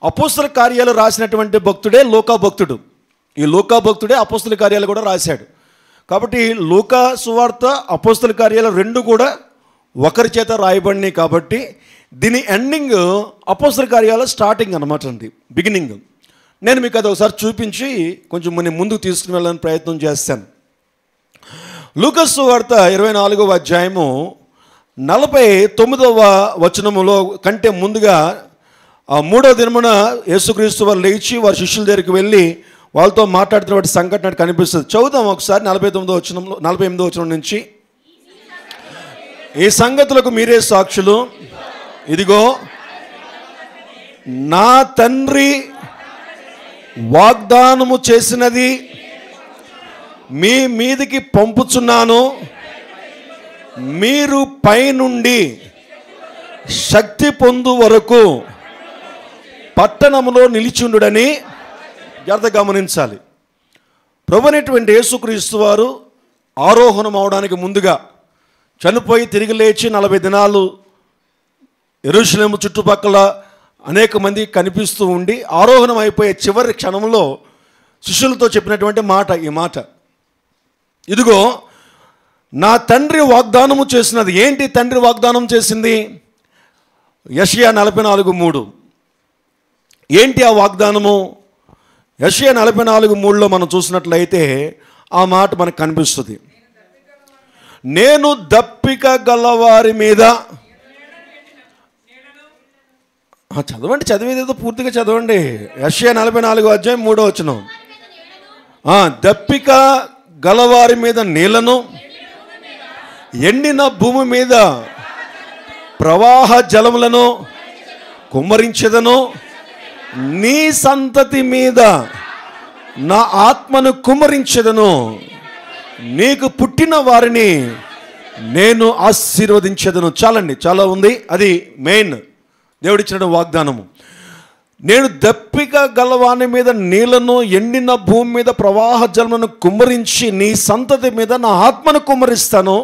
అపోస్తల కార్యాలు రాసినటువంటి భక్తుడే లూకా భక్తుడు. ఈ లూకా భక్తుడే అపోస్తల కార్యాలు కూడా రాశాడు. కాబట్టి లూకా సువార్త, అపోస్తల కార్యాలు 2 కూడా ఒకరి చేత రాయబడినాయి. కాబట్టి దీని ఎండింగ్ అపోస్తల కార్యాల స్టార్టింగ్ అనమాట అండి, బిగినింగ్. నేను మీకు అది ఒకసారి చూపించి కొంచెం ముందుకు తీసుకుని వెళ్ళడానికి ప్రయత్నం చేస్తాను. లూకాసు సువార్త 24వ అధ్యాయము 49వ వచనములో కంటే ముందుగా 3వ దినమున యేసుక్రీస్తు వారు లేచి వారి శిష్యుల దగ్గరికి వెళ్ళి వాళ్ళతో మాట్లాడుతున్నటువంటి సంఘటన కనిపిస్తుంది. చదువుదాం ఒకసారి 48వ వచనం నుంచి. ఈ సంగతులకు మీరే సాక్షులు, ఇదిగో నా తండ్రి వాగ్దానము చేసినది మీ మీదికి పంపుచున్నాను, మీరు పైనుండి శక్తి పొందు వరకు పట్టణములో నిలిచుండుడని జాగ్రత్తగా గమనించాలి. ప్రభువైనటువంటి యేసుక్రీస్తు వారు ఆరోహణం అవడానికి ముందుగా చనిపోయి తిరిగి లేచి 40 దినాలు యెరూషలేము చుట్టుపక్కల అనేక మంది కనిపిస్తూ ఉండి ఆరోహణం అయిపోయే చివరి క్షణంలో శిష్యులతో చెప్పినటువంటి మాట ఈ మాట, ఇదిగో నా తండ్రి వాగ్దానము చేసినది. ఏంటి తండ్రి వాగ్దానం చేసింది? యెషయా 44:3. ఏంటి ఆ వాగ్దానము? యెషయా 44:3లో మనం చూసినట్లయితే ఆ మాట మనకు కనిపిస్తుంది. నేను దప్పిక గలవారి మీద, చదవండి, చదివేదేదో పూర్తిగా చదవండి. యెషయా 44వ అధ్యాయం 3వ వచనం. దప్పిక గలవారి మీద నీళ్లను, ఎండిన భూమి మీద ప్రవాహ జలములను కుమ్మరించెదను, నీ సంతతి మీద నా ఆత్మను కుమ్మరించెదను, నీకు పుట్టిన వారిని నేను ఆశీర్వదించెదను. చాలండి, చాలా ఉంది. అది మెయిన్ దేవుడిచ్చిన వాగ్దానము. నేను దప్పిక గలవాని మీద నీళ్లను, ఎండిన భూమి మీద ప్రవాహ జలములను కుమ్మరించి నీ సంతతి మీద నా ఆత్మను కుమ్మరిస్తాను,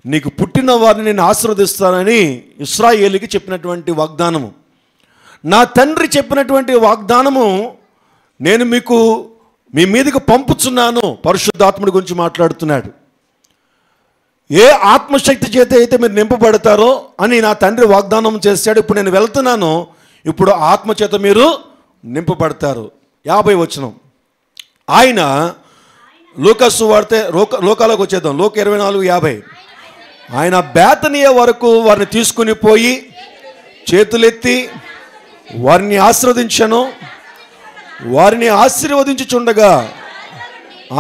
నీకు పుట్టిన వారిని నేను ఆశీర్వదిస్తానని ఇశ్రాయేలుకి చెప్పినటువంటి వాగ్దానము. నా తండ్రి చెప్పినటువంటి వాగ్దానము నేను మీ మీదకి పంపుచున్నాను. పరిశుద్ధాత్ముడి గురించి మాట్లాడుతున్నాడు. ఏ ఆత్మశక్తి చేత అయితే మీరు నింపబడతారో అని నా తండ్రి వాగ్దానం చేశాడు. ఇప్పుడు నేను వెళ్తున్నాను, ఇప్పుడు ఆత్మచేత మీరు నింపబడతారు. 50వ వచనం. ఆయన లూకాసు వార్తే లోకాలకు వచ్చేద్దాం. లోక 24:50. ఆయన బేతనియ వరకు వారిని తీసుకుని పోయి చేతులెత్తి వారిని ఆశీర్వదించను. వారిని ఆశీర్వదించుచుండగా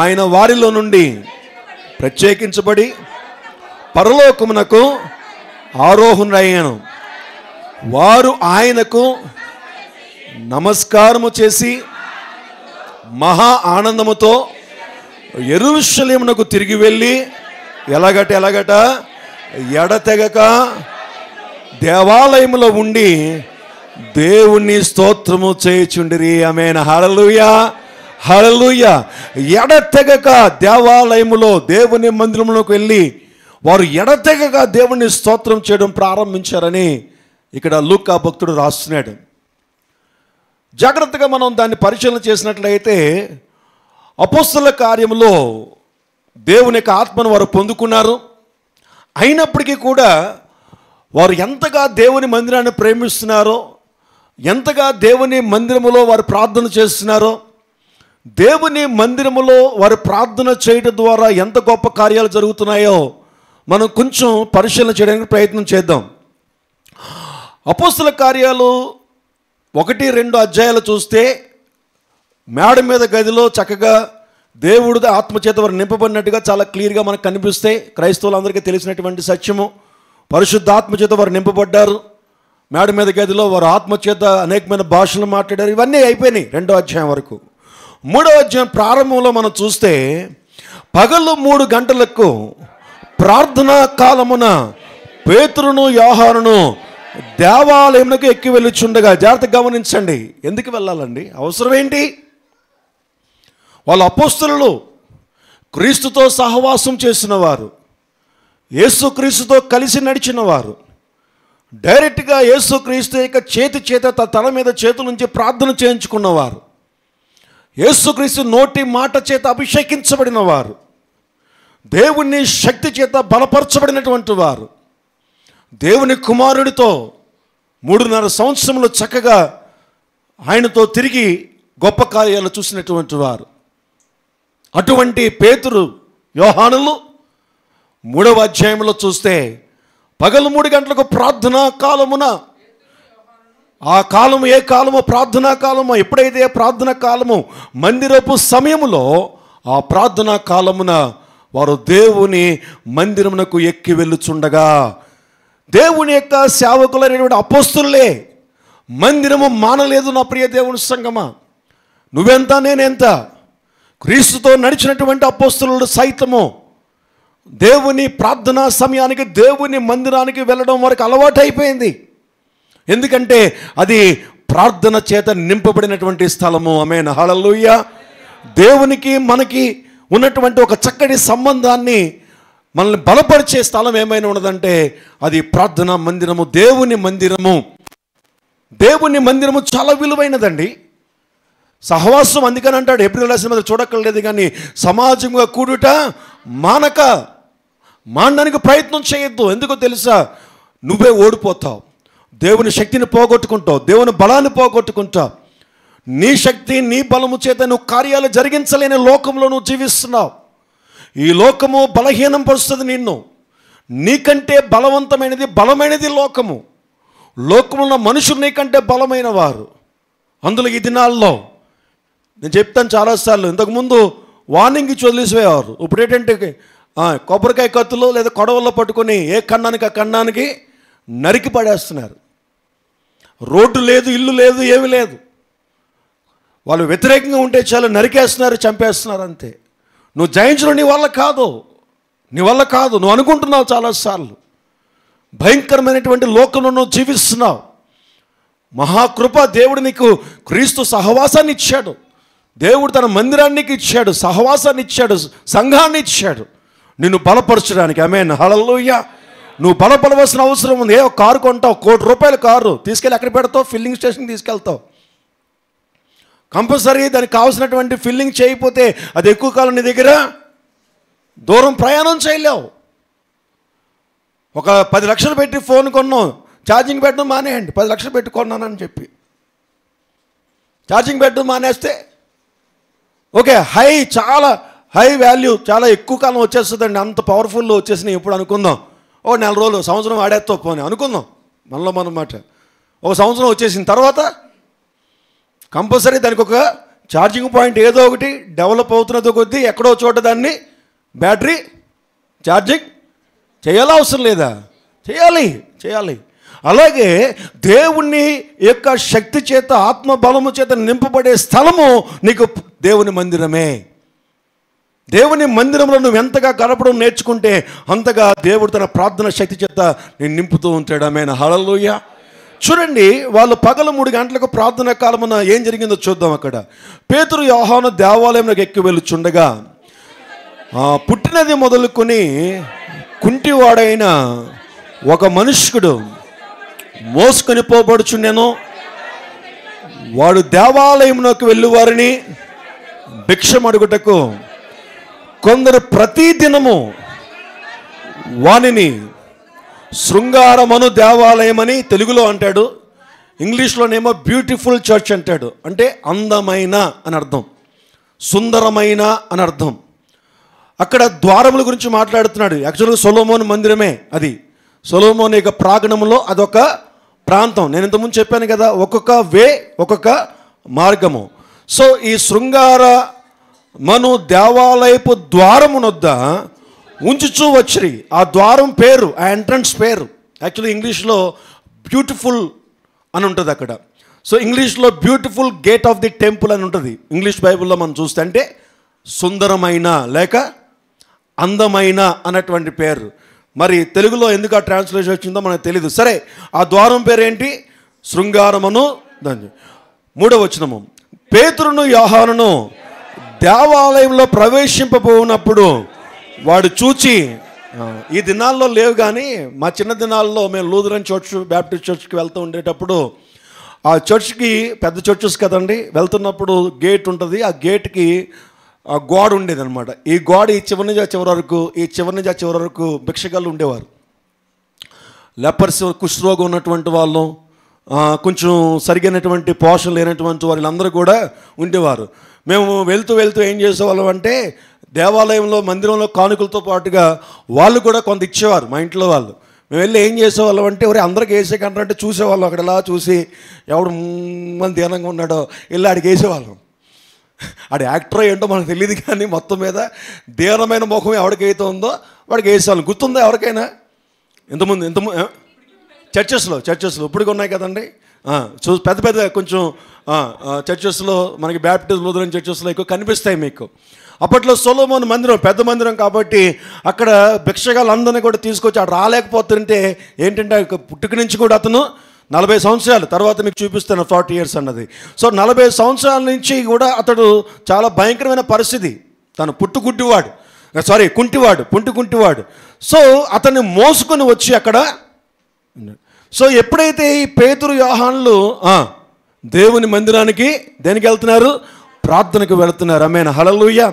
ఆయన వారిలో నుండి ప్రత్యేకించబడి పరలోకమునకు ఆరోహణుడయ్యాను. వారు ఆయనకు నమస్కారము చేసి మహా ఆనందముతో యెరూషలేమునకు తిరిగి వెళ్ళి ఎలాగట ఎడతెగక దేవాలయములో ఉండి దేవుని స్తోత్రము చేయుచుండిరి. ఆమేన్, హల్లెలూయా, హల్లెలూయా. ఎడతెగక దేవాలయములో దేవుని మందిరములోకి వెళ్ళి వారు ఎడతెగక దేవుని స్తోత్రం చేయడం ప్రారంభించారని ఇక్కడ లూకా భక్తుడు రాస్తున్నాడు. జాగ్రత్తగా మనం దాన్ని పరిశీలన చేసినట్లయితే అపోస్తల కార్యములో దేవుని యొక్క ఆత్మను వారు పొందుకున్నారు. అయినప్పటికీ కూడా వారు ఎంతగా దేవుని మందిరాన్ని ప్రేమిస్తున్నారో, ఎంతగా దేవుని మందిరములో వారు ప్రార్థన చేస్తున్నారో, దేవుని మందిరములో వారు ప్రార్థన చేయడం ద్వారా ఎంత గొప్ప కార్యాలు జరుగుతున్నాయో మనం కొంచెం పరిశీలన చేయడానికి ప్రయత్నం చేద్దాం. అపోస్తల కార్యాలు 1-2 అధ్యాయాలు చూస్తే మేడ మీద గదిలో చక్కగా దేవుడు ఆత్మచేత వారు నింపబడినట్టుగా చాలా క్లియర్గా మనకు కనిపిస్తాయి. క్రైస్తవులందరికీ తెలిసినటువంటి సత్యము. పరిశుద్ధాత్మచేత వారు నింపబడ్డారు. మేడ మీద గదిలో వారు ఆత్మచేత అనేకమైన భాషలు మాట్లాడారు. ఇవన్నీ అయిపోయినాయి 2వ అధ్యాయం వరకు. 3వ అధ్యాయం ప్రారంభంలో మనం చూస్తే పగలు 3 గంటలకు ప్రార్థనా కాలమున పేతురును యోహానును దేవాలయమునకు ఎక్కి వెళ్ళుచుండగా. జాగ్రత్తగా గమనించండి. ఎందుకు వెళ్ళాలండి? అవసరం ఏంటి? వాళ్ళ అపోస్తలులు క్రీస్తుతో సహవాసం చేసిన వారు, యేసుక్రీస్తుతో కలిసి నడిచిన వారు, డైరెక్ట్గా యేసుక్రీస్తు యొక్క చేత తల మీద చేతుల నుంచి ప్రార్థన చేయించుకున్నవారు, యేసుక్రీస్తు నోటి మాట చేత అభిషేకించబడిన వారు, దేవుని శక్తి చేత బలపరచబడినటువంటి వారు, దేవుని కుమారుడితో 3.5 సంవత్సరములు చక్కగా ఆయనతో తిరిగి గొప్ప కార్యాలు చూసినటువంటి వారు. అటువంటి పేతురు యోహానులు 3వ అధ్యాయంలో చూస్తే పగలు 3 గంటలకు ప్రార్థనా కాలమున, ఆ కాలము ఏ కాలము? ప్రార్థనా కాలము. ఎప్పుడైతే ప్రార్థనా కాలము మందిరపు సమయములో, ఆ ప్రార్థనా కాలమున వారు దేవుని మందిరమునకు ఎక్కి వెళ్ళుచుండగా, దేవుని యొక్క సేవకులైనటువంటి అపోస్తలులే మందిరము మానలేదు. నా ప్రియ దేవుని సంగమా, నువ్వెంత నేనెంత? క్రీస్తుతో నడిచినటువంటి అపోస్తలులు సైతము దేవుని ప్రార్థనా సమయానికి దేవుని మందిరానికి వెళ్ళడం వరకు అలవాటు అయిపోయింది. ఎందుకంటే అది ప్రార్థన చేత నింపబడినటువంటి స్థలము. ఆమేన్, హల్లెలూయా. దేవునికి మనకి ఉన్నటువంటి ఒక చక్కటి సంబంధాన్ని మనల్ని బలపరిచే స్థలం ఏమైనా ఉన్నదంటే అది ప్రార్థనా మందిరము, దేవుని మందిరము. దేవుని మందిరము చాలా విలువైనదండి. సహవాసం అందుకని అంటాడు ఏప్రిల్ రాసిన మీద చూడక్కర్లేదు, కానీ సమాజంగా కూడుట మానడానికి ప్రయత్నం చేయొద్దు. ఎందుకో తెలుసా? నువ్వే ఓడిపోతావు, దేవుని శక్తిని పోగొట్టుకుంటావు, దేవుని బలాన్ని పోగొట్టుకుంటావు. నీ శక్తి నీ బలము చేత నువ్వు కార్యాలు జరిగించలేని లోకంలో నువ్వు జీవిస్తున్నావు. ఈ లోకము బలహీనం పరుస్తుంది నిన్ను. నీకంటే బలమైనది లోకము. లోకమున్న మనుషులు నీకంటే బలమైన వారు. అందులో ఈ దినాల్లో నేను చెప్తాను చాలాసార్లు, ఇంతకుముందు వార్నింగ్ ఇచ్చి వదిలేసేవారు. ఇప్పుడు ఏంటంటే కొబ్బరికాయ కత్తులు లేదా కొడవల్లో పట్టుకొని ఏ కన్నానికి ఆ కన్నానికి నరికి పడేస్తున్నారు. రోడ్డు లేదు, ఇల్లు లేదు, ఏమీ లేదు. వాళ్ళు వ్యతిరేకంగా ఉంటే చాలు నరికేస్తున్నారు, చంపేస్తున్నారు, అంతే. నువ్వు జయించడం నీ వల్ల కాదు. నువ్వు అనుకుంటున్నావు చాలాసార్లు. భయంకరమైనటువంటి లోకంలో నువ్వు జీవిస్తున్నావు. మహాకృప దేవుడు నీకు క్రీస్తు సహవాసాన్ని ఇచ్చాడు. దేవుడు తన మందిరాన్ని ఇచ్చాడు, సహవాసాన్ని ఇచ్చాడు, సంఘాన్ని ఇచ్చాడు నిన్ను బలపరచడానికి. ఆమేన్, హల్లెలూయా. నువ్వు బలపడవలసిన అవసరం ఉంది. ఒక కారు కొంటావు, ₹1,00,00,000 కారు తీసుకెళ్ళి ఎక్కడ పెడతావు? ఫిల్లింగ్ స్టేషన్కి తీసుకెళ్తావు. కంపల్సరీ దానికి కావాల్సినటువంటి ఫిల్లింగ్ చేయకపోతే అది ఎక్కువ కాలం నీ దగ్గర దూరం ప్రయాణం చేయలేవు. ఒక 10 లక్షలు పెట్టి ఫోన్ కొన్నాం, ఛార్జింగ్ పెట్టడం మానేయండి. 10 లక్షలు పెట్టి కొన్నానని చెప్పి ఛార్జింగ్ పెట్టడం మానేస్తే ఓకే, చాలా హై వాల్యూ, చాలా ఎక్కువ కాలం వచ్చేస్తుందండి. అంత పవర్ఫుల్ వచ్చేసినాయి. ఇప్పుడు అనుకుందాం, 1 నెల రోజులు, సంవత్సరం ఆడేస్తావు పోనీ అనుకుందాం. మనలో మన మాట. ఒక సంవత్సరం వచ్చేసిన తర్వాత కంపల్సరీ దానికి ఒక ఛార్జింగ్ పాయింట్ ఏదో ఒకటి డెవలప్ అవుతున్నదో కొద్దీ ఎక్కడో చోట దాన్ని బ్యాటరీ ఛార్జింగ్ చేయాలా? అవసరం లేదా? చేయాలి. అలాగే దేవుని యొక్క శక్తి చేత, ఆత్మ బలము చేత నింపబడే స్థలము నీకు దేవుని మందిరమే. దేవుని మందిరంలో నువ్వు ఎంతగా గడపడం నేర్చుకుంటే అంతగా దేవుడు తన ప్రార్థన శక్తి చేత నేను నింపుతూ ఉంటాడు. ఆమేన్, హల్లెలూయా. చూడండి, వాళ్ళు పగలు 3 గంటలకు ప్రార్థన కాలమున ఏం జరిగిందో చూద్దాం. అక్కడ పేతురు యోహాను దేవాలయంలోకి ఎక్కి వెళ్ళుచుండగా పుట్టినది మొదలుకొని కుంటివాడైన ఒక మనుష్యుడు మోసుకొని పోబడుచుండెను. వాడు దేవాలయంలోకి వెళ్ళి వారిని భిక్షమడుగుటకు కొందరు ప్రతిదినము వానిని శృంగారమను దేవాలయం అని తెలుగులో అంటాడు, ఇంగ్లీష్లోనేమో బ్యూటిఫుల్ చర్చ్ అంటాడు. అంటే అందమైన అని అర్థం, సుందరమైన అని అర్థం. అక్కడ ద్వారముల గురించి మాట్లాడుతున్నాడు. యాక్చువల్గా సొలొమోను మందిరమే అది. సొలొమోను యొక్క ప్రాంగణంలో అదొక ప్రాంతం. నేను ఇంతకుముందు చెప్పాను కదా, ఒక్కొక్క వే ఒక్కొక్క మార్గము. సో ఈ శృంగార మను దేవాలయపు ద్వారమునొద్ద ఉంచుచూ వచ్చిరి. ఆ ద్వారం పేరు, ఆ ఎంట్రన్స్ పేరు యాక్చువల్లీ ఇంగ్లీష్లో బ్యూటిఫుల్ అని ఉంటుంది అక్కడ. సో ఇంగ్లీష్లో beautiful gate of the temple అని ఉంటుంది ఇంగ్లీష్ బైబిల్లో మనం చూస్తే. అంటే సుందరమైన లేక అందమైన అన్నటువంటి పేరు. మరి తెలుగులో ఎందుకు ఆ ట్రాన్స్లేషన్ వచ్చిందో మనకు తెలీదు. సరే, ఆ ద్వారం పేరు ఏంటి? శృంగారమును. దాని 3వ వచనము, పేతురును యోహానును దేవాలయంలో ప్రవేశింపబోనప్పుడు వాడు చూచి, ఈ దినాల్లో లేవు కానీ మా చిన్న దినాల్లో మేము లూథరన్ చర్చ్, బ్యాప్టిస్ట్ చర్చ్కి వెళ్తూ ఉండేటప్పుడు ఆ చర్చ్కి పెద్ద చర్చెస్ కదండి, వెళ్తున్నప్పుడు గేట్ ఉంటుంది. ఆ గేట్కి ఆ గోడ ఉండేదన్నమాట. ఈ గోడ ఈ చివరి నుంచి ఆ చివరి వరకు, ఈ చివరి నుంచి ఆ చివరి వరకు భిక్షగాళ్ళు ఉండేవారు. లెపర్స్, కుష్ఠరోగం ఉన్నటువంటి వాళ్ళు, కొంచెం సరిగినటువంటి పోషణ లేనటువంటి వాళ్ళందరూ కూడా ఉండేవారు. మేము వెళ్తూ వెళ్తూ ఏం చేసేవాళ్ళం అంటే దేవాలయంలో మందిరంలో కానుకలతో పాటుగా వాళ్ళు కూడా కొంత ఇచ్చేవారు మా ఇంట్లో వాళ్ళు. మేము వెళ్ళి ఏం చేసేవాళ్ళం అంటే అందరికి వేసే కంటే చూసేవాళ్ళం. అక్కడ ఎలా చూసి ఎవడు మన ధ్యానంగా ఉన్నాడో వెళ్ళి ఆడికి వేసేవాళ్ళం. ఆడి యాక్టర్ ఏంటో మనకు తెలియదు కానీ మొత్తం మీద దీనమైన ముఖం ఎవరికైతే ఉందో వాడికి వేసేవాళ్ళం. గుర్తుందా ఎవరికైనా? ఇంతకుముందు చర్చెస్లో ఇప్పటికి ఉన్నాయి కదండి. పెద్ద పెద్ద కొంచెం చర్చెస్లో మనకి బ్యాప్టిస్ట్ లూథరన్ చర్చెస్లో ఎక్కువ కనిపిస్తాయి మీకు. అప్పట్లో సొలొమోను మందిరం పెద్ద మందిరం కాబట్టి అక్కడ భిక్షగాళ్ళందరినీ కూడా తీసుకొచ్చి అక్కడ రాలేకపోతుంటే ఏంటంటే పుట్టుక నుంచి కూడా అతను 40 సంవత్సరాలు, తర్వాత మీకు చూపిస్తాను 40 years అన్నది. సో 40 సంవత్సరాల నుంచి కూడా అతడు చాలా భయంకరమైన పరిస్థితి. తను కుంటివాడు. సో అతన్ని మోసుకొని వచ్చి అక్కడ. సో ఎప్పుడైతే ఈ పేతురు యోహానులు దేవుని మందిరానికి దేనికి వెళ్తున్నారు? ప్రార్థనకు వెళుతున్నారు. ఆమేన్, హల్లెలూయా.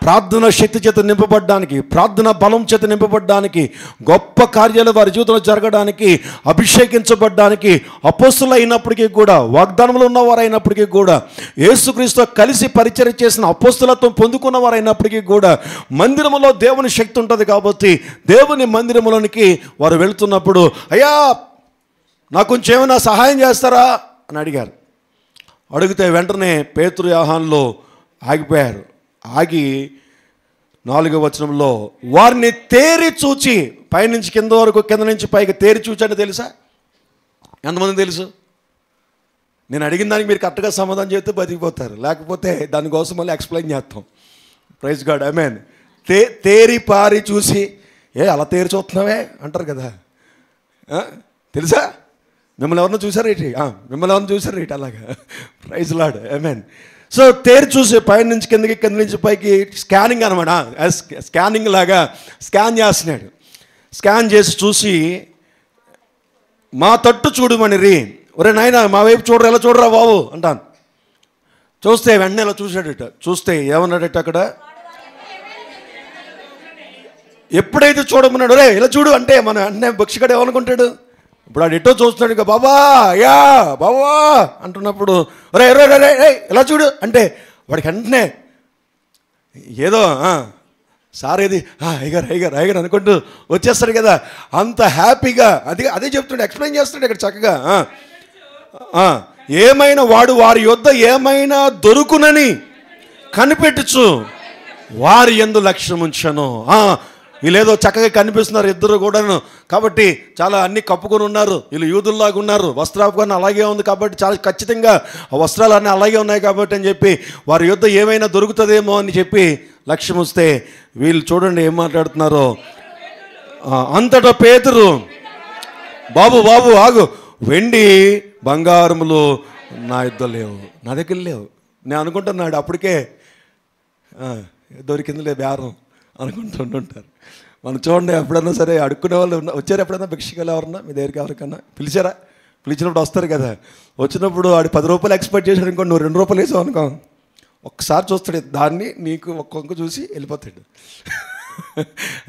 ప్రార్థన శక్తి చేత నింపబడ్డానికి, ప్రార్థన బలం చేత నింపబడ్డానికి, గొప్ప కార్యాలు వారి జీవితంలో జరగడానికి, అభిషేకించబడ్డానికి, అపోస్తులు అయినప్పటికీ కూడా, వాగ్దానంలో ఉన్నవారు అయినప్పటికీ కూడా, యేసుక్రీస్తుతో కలిసి పరిచర్య చేసిన అపోస్తులత్వం పొందుకున్న వారు అయినప్పటికీ కూడా మందిరంలో దేవుని శక్తి ఉంటుంది కాబట్టి దేవుని మందిరంలోనికి వారు వెళుతున్నప్పుడు, అయ్యా నాకు కొంచెం ఏమైనా సహాయం చేస్తారా అని అడిగారు. అడిగితే వెంటనే పేతురు యోహానులు ఆగిపోయారు. ఆగి 4వ వచనంలో వారిని తేరి చూచి, పైనుంచి కింద వరకు, కింద నుంచి పైకి తేరి చూచండి. తెలుసా? ఎంతమంది తెలుసు? నేను అడిగిన దానికి మీరు కరెక్ట్గా సమాధానం చెప్తే బతికిపోతారు, లేకపోతే దానికోసం మళ్ళీ ఎక్స్ప్లెయిన్ చేస్తాం. ప్రైజ్ గాడ్, ఆమేన్. తేరి పారి చూసి, అలా తేరి చూస్తున్నావే అంటారు కదా, తెలుసా? మిమ్మల్ని ఎవరన్నా చూసారు ఏంటి? అలాగా. ప్రైజ్ లార్డ్, ఆమేన్. సో తేరి చూసి పైన నుంచి కిందకి, కింద నుంచి పైకి స్కానింగ్ అనమాట. స్కానింగ్ లాగా స్కాన్ చేస్తున్నాడు. స్కాన్ చేసి చూసి, మా తట్టు చూడమనిరి. ఒరే నాయన మా వైపు చూడరా, ఎలా చూడరా బాబు అంటాను. చూస్తే వెంటనే ఇలా చూశాడట. చూస్తే ఏమన్నాడట అక్కడ? ఎప్పుడైతే చూడమన్నాడు, రే ఇలా చూడు అంటే మన వెంటనే భిక్షగాడు ఏమనుకుంటాడు? ఇప్పుడు ఆడు ఎటో చూస్తున్నాడు, ఇంకా బాబా అంటున్నప్పుడు రే రే రే రే ఎలా చూడు అంటే వాడికి వెంటనే ఏదో సార్ ఏది ఐగర్ అనుకుంటూ వచ్చేస్తాడు కదా, అంత హ్యాపీగా. అదే చెప్తున్నాడు, ఎక్స్ప్లెయిన్ చేస్తున్నాడు ఇక్కడ చక్కగా. ఏమైనా వారి యొద్ద ఏమైనా దొరుకునని కనిపెట్టుచు వారి యందు లక్ష్యం ఉంచను. వీళ్ళేదో చక్కగా కనిపిస్తున్నారు ఇద్దరు కూడాను, కాబట్టి చాలా అన్ని కప్పుకొని ఉన్నారు, వీళ్ళు యూదుల్లాగా ఉన్నారు, వస్త్రాపకరణ అలాగే ఉంది కాబట్టి చాలా ఖచ్చితంగా ఆ వస్త్రాలన్నీ అలాగే ఉన్నాయి కాబట్టి అని చెప్పి వారి యొద్ద ఏమైనా దొరుకుతుందేమో అని చెప్పి లక్ష్యం వస్తే వీళ్ళు చూడండి ఏం మాట్లాడుతున్నారో. అంతటా పేతురు, బాబు ఆగు, వెండి బంగారములు నా యుద్ధం లేవు, నా దగ్గర లేవు. నేను అనుకుంటున్నాడు అప్పటికే దొరికిందిలే బేరం అనుకుంటుంటారు. మనం చూడండి, ఎప్పుడన్నా సరే అడుక్కునే వాళ్ళు వచ్చారు, ఎప్పుడైనా భిక్షగాలు ఎవరన్నా మీ దగ్గరికి ఎవరికన్నా పిలిచారా? పిలిచినప్పుడు వస్తారు కదా, వచ్చినప్పుడు వాడు 10 రూపాయలు ఎక్స్పెక్ట్ చేశాడు అనుకో, నువ్వు 2 రూపాయలు వేసావు అనుకో, ఒక్కసారి చూస్తాడు దాన్ని, నీకు ఒక్కొక్క చూసి వెళ్ళిపోతాడు.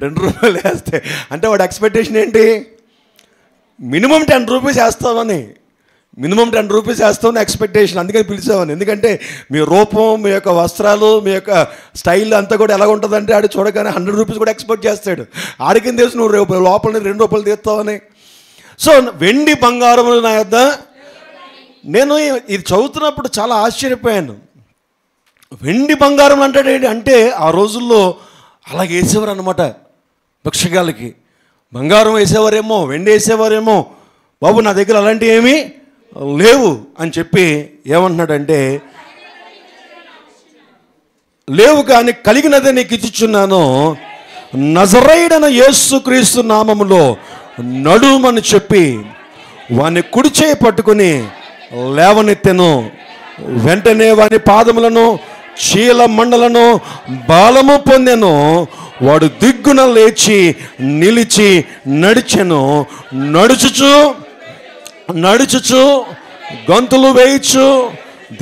2 రూపాయలు వేస్తే అంటే వాడు ఎక్స్పెక్టేషన్ ఏంటి? మినిమం 10 రూపీస్ వేస్తామని, మినిమం 10 రూపీస్ వేస్తామని ఎక్స్పెక్టేషన్, అందుకని పిలిచామని. ఎందుకంటే మీ రూపం, మీ యొక్క వస్త్రాలు, మీ యొక్క స్టైల్ అంతా కూడా ఎలా ఉంటుందంటే ఆడు చూడగానే 100 రూపీస్ కూడా ఎక్స్పెక్ట్ చేస్తాడు. ఆడికి తెలుసు నువ్వు లోపల 2 రూపాయలు తీస్తావని. సో వెండి బంగారములు నా యొద్ద. నేను ఇది చదువుతున్నప్పుడు చాలా ఆశ్చర్యపోయాను. వెండి బంగారం అంటాడేంటి అంటే ఆ రోజుల్లో అలాగే వేసేవారు అనమాట. భిక్షగాళ్ళకి బంగారం వేసేవారేమో, వెండి వేసేవారేమో. బాబు నా దగ్గర అలాంటివి ఏమీ లేవు అని చెప్పి ఏమంటున్నాడంటే, లేవు కానీ కలిగినదే నీకు ఇచ్చుచున్నాను, నజరేయుడైన యేసుక్రీస్తు నామములో నడుమని చెప్పి వాని కుడి చేయి పట్టుకుని లేవనెత్తెను. వెంటనే వాని పాదములను చీల మండలను బలము పొందెను. వాడు దిగ్గున లేచి నిలిచి నడిచెను. నడుచుచు గంతులు వేయచ్చు,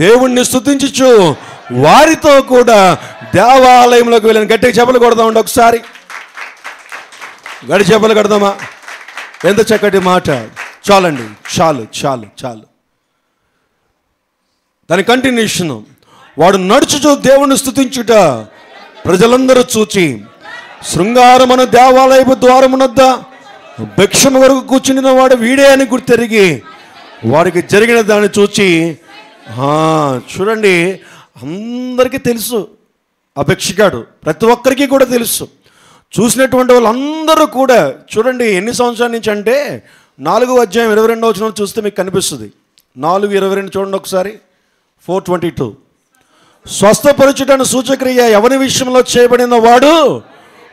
దేవుణ్ణి స్తుతించుచు వారితో కూడా దేవాలయంలోకి వెళ్ళాను. గట్టిగా చెప్పలు కొడదామండి ఒకసారి, గడి చెప్పలు కడదామా? ఎంత చక్కటి మాట. చాలండి, చాలు చాలు చాలు. దాని కంటిన్యూషన్, వాడు నడుచుచు దేవుణ్ణి స్తుతించుట ప్రజలందరూ చూచి శృంగారమున దేవాలయపు ద్వారమునొద్ద భిక్షము వరకు కూర్చుండిన వాడు వీడే అని గుర్తెరిగి వారికి జరిగిన దాన్ని చూచి, చూడండి అందరికీ తెలుసు ఆ భిక్షగాడు, ప్రతి ఒక్కరికి కూడా తెలుసు. చూసినటువంటి వాళ్ళందరూ కూడా చూడండి ఎన్ని సంవత్సరాల నుంచి అంటే 4వ అధ్యాయం 22వ వచనం చూస్తే మీకు కనిపిస్తుంది. 4:22 చూడండి ఒకసారి. 4:22 స్వస్థపరచుటను సూచక్రియ ఎవరి విషయంలో చేయబడిన వాడు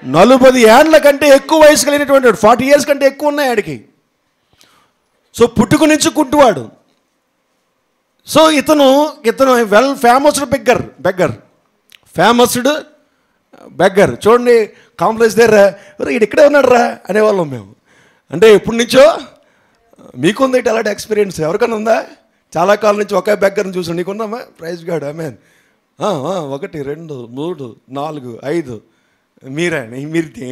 40 ఏళ్ల కంటే ఎక్కువ వయసు కలిగినటువంటి వాడు, 40 years కంటే ఎక్కువ ఉన్నాయి ఆడికి. సో పుట్టుకు నుంచి కుంటువాడు. సో ఇతను వెల్ ఫేమస్డ్ బెగ్గర్. చూడండి కాంప్లెక్స్ దగ్గర ఈడు ఇక్కడే ఉన్నాడు రా అనేవాళ్ళం మేము. అంటే ఎప్పటి నుంచో మీకుంది అలాంటి ఎక్స్పీరియన్స్ ఎవరికైనా ఉందా? చాలా కాలం నుంచి ఒకే బెగ్గర్ని చూసాను. నీకున్నామా? ప్రైజ్ గాడ్, ఆమేన్. 1 2 3 4 5 మీరు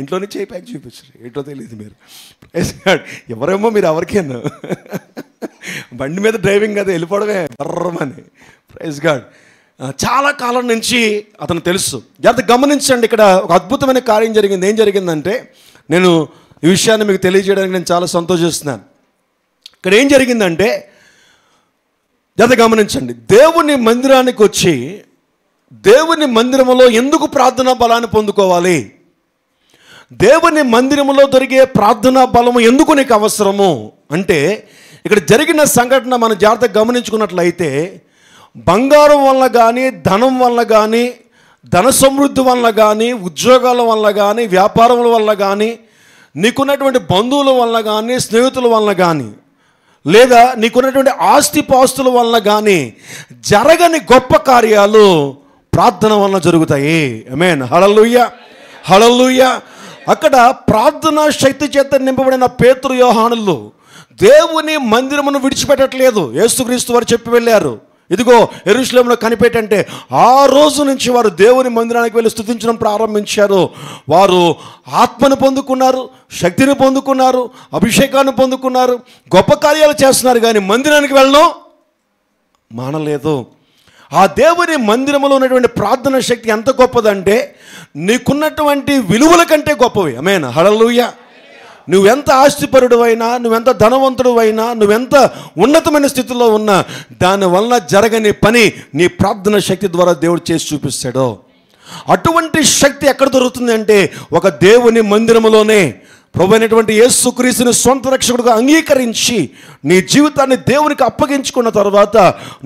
ఇంట్లో నుంచి ప్యాక్ చూపించారు, ఏంటో తెలియదు. మీరు ప్రైజ్ గాడ్, ఎవరేమో మీరు ఎవరికైనా బండి మీద డ్రైవింగ్ కదా, వెళ్ళిపోవడమే బర్రమని. Praise God. చాలా కాలం నుంచి అతను తెలుసు. జాగ్రత్త గమనించండి, ఇక్కడ ఒక అద్భుతమైన కార్యం జరిగింది. ఏం జరిగిందంటే, నేను ఈ విషయాన్ని మీకు తెలియజేయడానికి నేను చాలా సంతోషిస్తున్నాను. ఇక్కడ ఏం జరిగిందంటే, జాగ్రత్త గమనించండి. దేవుని మందిరానికి వచ్చి దేవుని మందిరములో ఎందుకు ప్రార్థనా బలాన్ని పొందుకోవాలి? దేవుని మందిరములో దొరికే ప్రార్థనా బలము ఎందుకు నీకు అవసరము అంటే, ఇక్కడ జరిగిన సంఘటన మనం జాగ్రత్తగా గమనించుకున్నట్లయితే, బంగారం వల్ల కానీ, ధనం వల్ల కానీ, ధన సమృద్ధి వల్ల కానీ, ఉద్యోగాల వల్ల కానీ, వ్యాపారముల వల్ల కానీ, నీకున్నటువంటి బంధువుల వల్ల కానీ, స్నేహితుల వల్ల కానీ, లేదా నీకున్నటువంటి ఆస్తిపాస్తుల వల్ల కానీ జరగని గొప్ప కార్యాలు ప్రార్థన వల్ల జరుగుతాయి. ఆమేన్. హల్లెలూయా, హల్లెలూయా. అక్కడ ప్రార్థనా శక్తి చేత నింపబడిన పేతురు, యోహానులు దేవుని మందిరమును విడిచిపెట్టట్లేదు. యేసుక్రీస్తు వారు చెప్పి వెళ్ళారు, ఇదిగో యెరూషలేములో కనిపెట్టంటే ఆ రోజు నుంచి వారు దేవుని మందిరానికి వెళ్ళి స్తుతించడం ప్రారంభించారు. వారు ఆత్మను పొందుకున్నారు, శక్తిని పొందుకున్నారు, అభిషేకాన్ని పొందుకున్నారు, గొప్ప కార్యాలు చేస్తున్నారు. కానీ మందిరానికి వెళ్ళడం మానలేదు. ఆ దేవుని మందిరంలో ఉన్నటువంటి ప్రార్థన శక్తి ఎంత గొప్పదంటే, నీకున్నటువంటి విలువల కంటే గొప్పవి. ఆమేన్. హల్లెలూయా. నువ్వెంత ఆస్తిపరుడు అయినా, నువ్వెంత ధనవంతుడు అయినా, నువ్వెంత ఉన్నతమైన స్థితిలో ఉన్నా, దానివల్ల జరగని పని నీ ప్రార్థన శక్తి ద్వారా దేవుడు చేసి చూపిస్తాడు. అటువంటి శక్తి ఎక్కడ దొరుకుతుంది అంటే, ఒక దేవుని మందిరములోనే. ప్రభు అయినటువంటి యేసుక్రీస్తుని సొంత రక్షకుడుగా అంగీకరించి నీ జీవితాన్ని దేవునికి అప్పగించుకున్న తర్వాత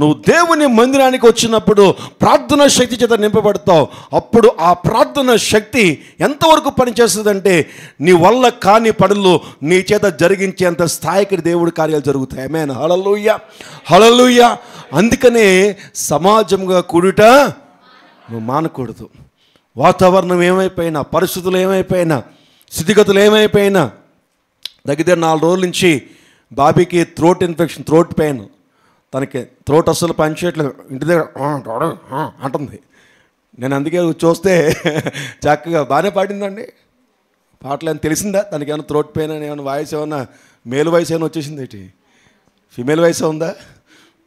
నువ్వు దేవుని మందిరానికి వచ్చినప్పుడు ప్రార్థనా శక్తి చేత నింపబడతావు. అప్పుడు ఆ ప్రార్థనా శక్తి ఎంతవరకు పనిచేస్తుందంటే, నీ వల్ల కాని పనులు నీ చేత జరిగించేంత స్థాయికి దేవుడి కార్యాలు జరుగుతాయి. ఆమేన్. హల్లెలూయా, హల్లెలూయా. అందుకనే సమాజంగా కూడుట నువ్వు మానకూడదు. వాతావరణం ఏమైపోయినా, పరిస్థితులు ఏమైపోయినా, స్థితిగతులు ఏమైపోయినా, దగ్గర 4 రోజుల నుంచి బాబీకి థ్రోట్ ఇన్ఫెక్షన్, థ్రోట్ పెయిన్. తనకి థ్రోట్ అస్సలు పనిచేయట్లేదు. ఇంటి దగ్గర అంటుంది. నేను అందుకే చూస్తే చక్కగా బాగానే పాడిందండి. పాటలు ఏమైనా తెలిసిందా తనకి? ఏమైనా థ్రోట్ పెయిన్ అని, ఏమైనా వాయిస్ ఏమైనా మేల్ వయసు ఏమైనా వచ్చేసింది ఏంటి? ఫిమేల్ వయసు ఉందా?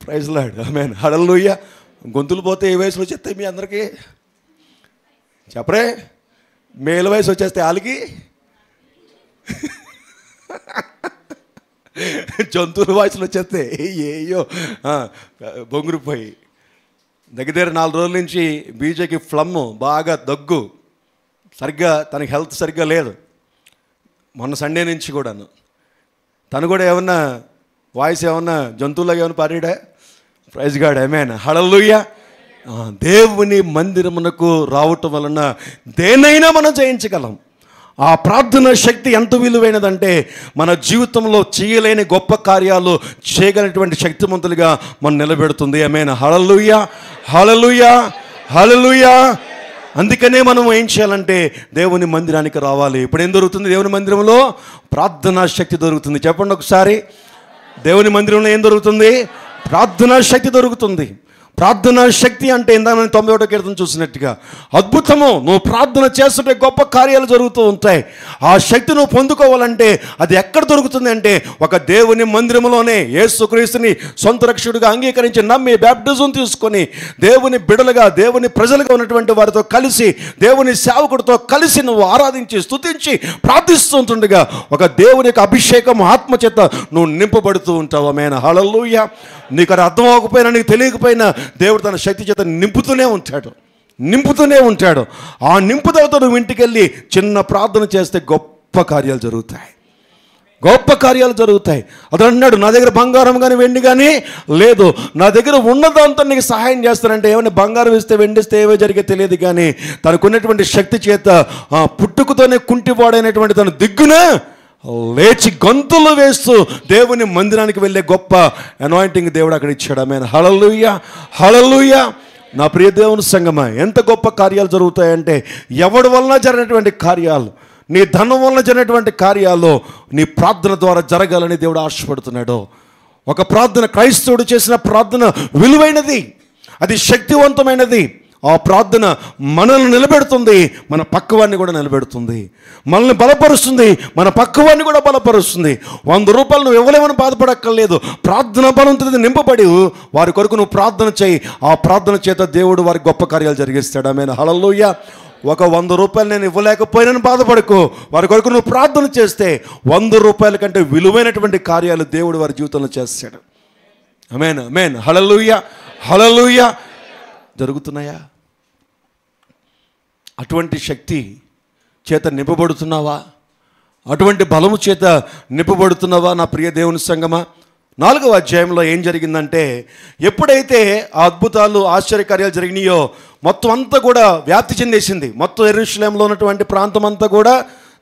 ప్రైజ్ లార్డ్, ఆమేన్, హల్లెలూయా. గొంతులు పోతే ఏ వయసులో వచ్చేస్తాయి మీ అందరికీ చెప్పరే? మేల్ వయసు వచ్చేస్తే వాళ్ళకి జంతువుల వయసులో వచ్చేస్తే ఏయో బొంగురిపోయి దగ్గర 4 రోజుల నుంచి బీజేకి ఫ్లమ్, బాగా దగ్గు, సరిగ్గా తనకి హెల్త్ సరిగ్గా లేదు. మొన్న సండే నుంచి కూడాను తను కూడా ఏమన్నా వాయిస్ ఏమన్నా జంతువులాగా ఏమన్నా పాడాడా? ప్రైజ్ గాడ్, ఆమేన్, హల్లెలూయా. దేవుని మందిరమునకు రావటం వలన దేనైనా మనం జయించగలం. ఆ ప్రార్థన శక్తి ఎంత విలువైనదంటే మన జీవితంలో చేయలేని గొప్ప కార్యాలు చేయగలిగినటువంటి శక్తిమంతులుగా మనం నిలబెడుతుంది. ఆమేన్, హల్లెలూయా, హల్లెలూయా, హల్లెలూయా. అందుకనే మనం ఏం చేయాలంటే దేవుని మందిరానికి రావాలి. ఇప్పుడు ఏం దొరుకుతుంది దేవుని మందిరంలో? ప్రార్థనా శక్తి దొరుకుతుంది. చెప్పండి ఒకసారి, దేవుని మందిరంలో ఏం దొరుకుతుంది? ప్రార్థనా శక్తి దొరుకుతుంది. ప్రార్థనా శక్తి అంటే ఇందాక 91వ కీర్తన చూసినట్టుగా అద్భుతము. నువ్వు ప్రార్థన చేస్తుంటే గొప్ప కార్యాలు జరుగుతూ ఉంటాయి. ఆ శక్తి నువ్వు పొందుకోవాలంటే అది ఎక్కడ దొరుకుతుంది అంటే ఒక దేవుని మందిరంలోనే. యేసుక్రీస్తుని సొంత రక్షకుడిగా అంగీకరించి నమ్మి బ్యాప్టిజం తీసుకొని దేవుని బిడలుగా, దేవుని ప్రజలుగా ఉన్నటువంటి వారితో కలిసి, దేవుని సేవకుడితో కలిసి నువ్వు ఆరాధించి, స్తుతించి, ప్రార్థిస్తుంటుండగా ఒక దేవుని యొక్క అభిషేకం, ఆత్మచేత నువ్వు నింపబడుతూ ఉంటావు. ఆమేన్, హల్లెలూయా. నీకు అది అర్థం అవ్వకపోయినా, నీకు తెలియకపోయినా దేవుడు తన శక్తి చేత నింపుతూనే ఉంటాడు. ఆ నింపుదలతో నువ్వు ఇంటికి వెళ్ళి చిన్న ప్రార్థన చేస్తే గొప్ప కార్యాలు జరుగుతాయి. అతను అన్నాడు, నా దగ్గర బంగారం కానీ వెండి కానీ లేదు, నా దగ్గర ఉన్నదంతా నీకు సహాయం చేస్తానంటే ఏమైనా బంగారం ఇస్తే, వెండి ఇస్తే ఏవో జరిగే తెలియదు కానీ తనకున్నటువంటి శక్తి చేత పుట్టుకతోనే కుంటివాడైనటువంటి తన దిగ్గున లేచి గంతులు వేస్తూ దేవుని మందిరానికి వెళ్ళే గొప్ప అనాయింటింగ్ దేవుడు అక్కడ ఇచ్చాడు. ఆమేన్, హల్లెలూయా, హల్లెలూయా. నా ప్రియ దేవుని సంగమా, ఎంత గొప్ప కార్యాలు జరుగుతాయంటే ఎవడి వలన జరిగినటువంటి కార్యాలు, నీ ధనం వలన జరిగినటువంటి కార్యాలు నీ ప్రార్థన ద్వారా జరగాలని దేవుడు ఆశపడుతున్నాడు. ఒక ప్రార్థన, క్రైస్తవుడు చేసిన ప్రార్థన విలువైనది, అది శక్తివంతమైనది. ఆ ప్రార్థన మనల్ని నిలబెడుతుంది, మన పక్కవాడిని కూడా నిలబెడుతుంది. మనల్ని బలపరుస్తుంది, మన పక్కవాడిని కూడా బలపరుస్తుంది. 100 రూపాయలు నువ్వు ఇవ్వలేమని బాధపడక్కర్లేదు. ప్రార్థన బలంతో నింపబడి వారి కొరకు నువ్వు ప్రార్థన చేయి. ఆ ప్రార్థన చేత దేవుడు వారికి గొప్ప కార్యాలు జరిగిస్తాడు. ఆమేన్, హల్లెలూయా. ఒక 100 రూపాయలు నేను ఇవ్వలేకపోయినని బాధపడకు. వారి కొరకు నువ్వు ప్రార్థన చేస్తే 100 రూపాయల కంటే విలువైనటువంటి కార్యాలు దేవుడు వారి జీవితంలో చేస్తాడు. ఆమేన్, ఆమేన్, హల్లెలూయా, హల్లెలూయా. జరుగుతున్నాయా? అటువంటి శక్తి చేత నింపబడుతున్నావా? అటువంటి బలము చేత నింపబడుతున్నావా? నా ప్రియ దేవుని సంగమా, 4వ అధ్యాయంలో ఏం జరిగిందంటే, ఎప్పుడైతే ఆ అద్భుతాలు, ఆశ్చర్యకార్యాలు జరిగినాయో మొత్తం అంతా కూడా వ్యాప్తి చెందేసింది. మొత్తం యెరూషలేములో ఉన్నటువంటి ప్రాంతం అంతా కూడా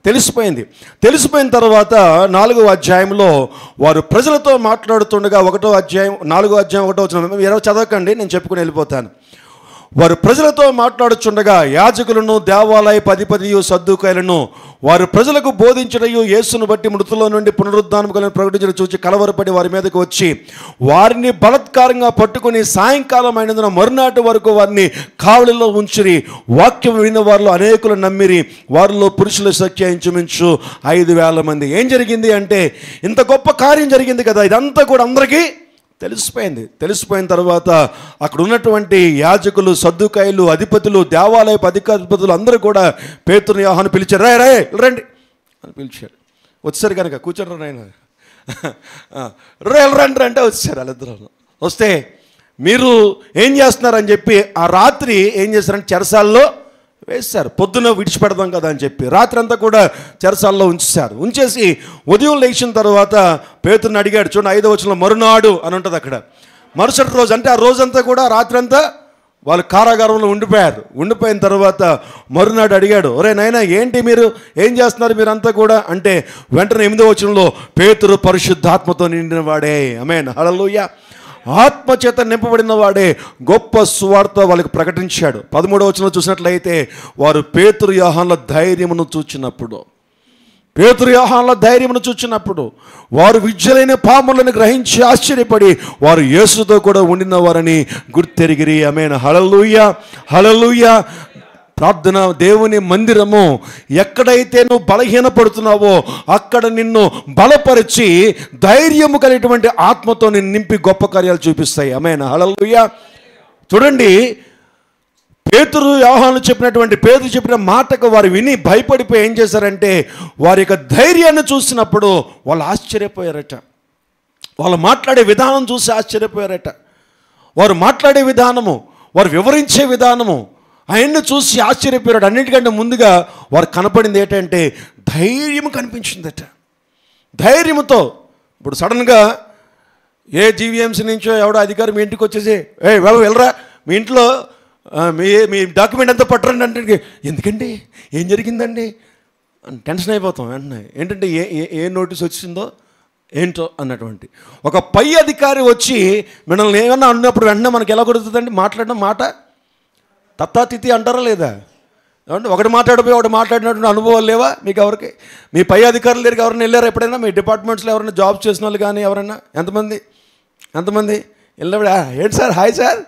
తెలిసిపోయిన తర్వాత 4వ అధ్యాయంలో వారు ప్రజలతో మాట్లాడుతుండగా 4వ అధ్యాయం 1వ వచనం మీరు చదవకండి, నేను చెప్పుకుని వెళ్ళిపోతాను. వారు ప్రజలతో మాట్లాడుచుండగా యాజకులను, దేవాలయపు అధిపతియు, సద్దూకాయులను వారు ప్రజలకు బోధించడయు, యేసును బట్టి మృతుల్లో నుండి పునరుద్ధానం కలిగిన ప్రకటించడం చూచి కలవరపడి వారి మీదకి వచ్చి వారిని బలత్కారంగా పట్టుకుని సాయంకాలం అయినందున మరునాటి వరకు వారిని కావలిలో ఉంచిరి. వాక్యం విన్న వారిలో అనేకులు నమ్మిరి. వారిలో పురుషుల సంఖ్య ఇంచుమించు 5,000 మంది. ఏం జరిగింది అంటే, ఇంత గొప్ప కార్యం జరిగింది కదా, ఇదంతా కూడా అందరికీ తెలిసిపోయిన తర్వాత అక్కడ ఉన్నటువంటి యాజకులు, సద్దూకాయులు, అధిపతులు, దేవాలయపు అధిపతులు అందరూ కూడా పేతురుని, యోహాను పిలిచారు. రండి అని పిలిచాడు. వచ్చారు కనుక కూర్చోండి నాయన, రండి అంటే వచ్చారు. వాళ్ళిద్దరూ వస్తే మీరు ఏం చేస్తున్నారని చెప్పి ఆ రాత్రి ఏం చేస్తారంటే చెరసాల్లో వేశారు. పొద్దున విడిచిపెడదాం కదా అని చెప్పి రాత్రి అంతా కూడా చెరసాల్లో ఉంచేసి ఉదయం లేచిన తర్వాత పేతురుని అడిగాడు. చూడండి 5వ వచనంలో మరునాడు అని ఉంటుంది అక్కడ. మరుసటి రోజు అంటే ఆ రోజంతా కూడా రాత్రి అంతా వాళ్ళు కారాగారంలో ఉండిపోయిన తర్వాత మరునాడు అడిగాడు, ఒరే నాయనా ఏంటి మీరు ఏం చేస్తున్నారు మీరంతా కూడా అంటే, వెంటనే 8వ వచనంలో పేతురు పరిశుద్ధాత్మతో నిండిన వాడే, ఆమేన్, హల్లెలూయా, ఆత్మచేత నింపబడిన వాడే గొప్ప సువార్త వాళ్ళకి ప్రకటించాడు. 13వ వచనంలో చూసినట్లయితే వారు పేతురు యోహానుల ధైర్యమును చూచినప్పుడు వారు విద్యలైన పాములను గ్రహించి ఆశ్చర్యపడి వారు యేసుతో కూడా ఉండిన వారని గుర్తెరిగిరి. ఆమేన్, హల్లెలూయా, హల్లెలూయా. ప్రార్థన దేవుని మందిరము ఎక్కడైతే నువ్వు బలహీనపడుతున్నావో అక్కడ నిన్ను బలపరిచి ధైర్యము కలిగినటువంటి ఆత్మతో నిన్ను నింపి గొప్ప కార్యాలు చూపిస్తాయి. ఆమేన్, హల్లెలూయా. చూడండి, పేతురు యోహాను పేతురు చెప్పిన మాటకు వారు విని భయపడిపోయి ఏం చేశారంటే వారి యొక్క ధైర్యాన్ని చూసినప్పుడు వాళ్ళు ఆశ్చర్యపోయారట. వాళ్ళు మాట్లాడే విధానం చూసి ఆశ్చర్యపోయారట. వారు మాట్లాడే విధానము, వారు వివరించే విధానము ఆయన్ని చూసి ఆశ్చర్యపోయాడు. అన్నిటికంటే ముందుగా వారు కనపడింది ఏంటంటే ధైర్యం కనిపించిందట. ధైర్యంతో ఇప్పుడు సడన్గా ఏ జీవీఎంసీ నుంచో ఎవడో అధికారి మీ ఇంటికి వచ్చేసి వెళ్ళరా మీ ఇంట్లో మీ డాక్యుమెంట్ అంతా పట్టరండి అంటే ఎందుకండి ఏం జరిగిందండి టెన్షన్ అయిపోతాం వెంటనే. ఏంటంటే ఏ నోటీస్ వచ్చిందో ఏంటో అన్నటువంటి ఒక పై అధికారి వచ్చి మిమ్మల్ని ఏమన్నా అన్నప్పుడు వెంటనే మనకి ఎలా కుదురుతుందండి మాట్లాడడం? మాట తత్తాతిథి అంటారా లేదా? ఏమంటే ఒకటి మాట్లాడిపోయి ఒకటి మాట్లాడినటువంటి అనుభవాలు లేవా మీకు? ఎవరికి మీ పై అధికారుల దగ్గరికి ఎవరైనా వెళ్ళారా ఎప్పుడైనా? మీ డిపార్ట్మెంట్స్లో ఎవరైనా జాబ్ చేసిన వాళ్ళు కానీ ఎవరైనా ఎంతమంది వెళ్ళినప్పుడు ఏంటి సార్, హాయ్ సార్,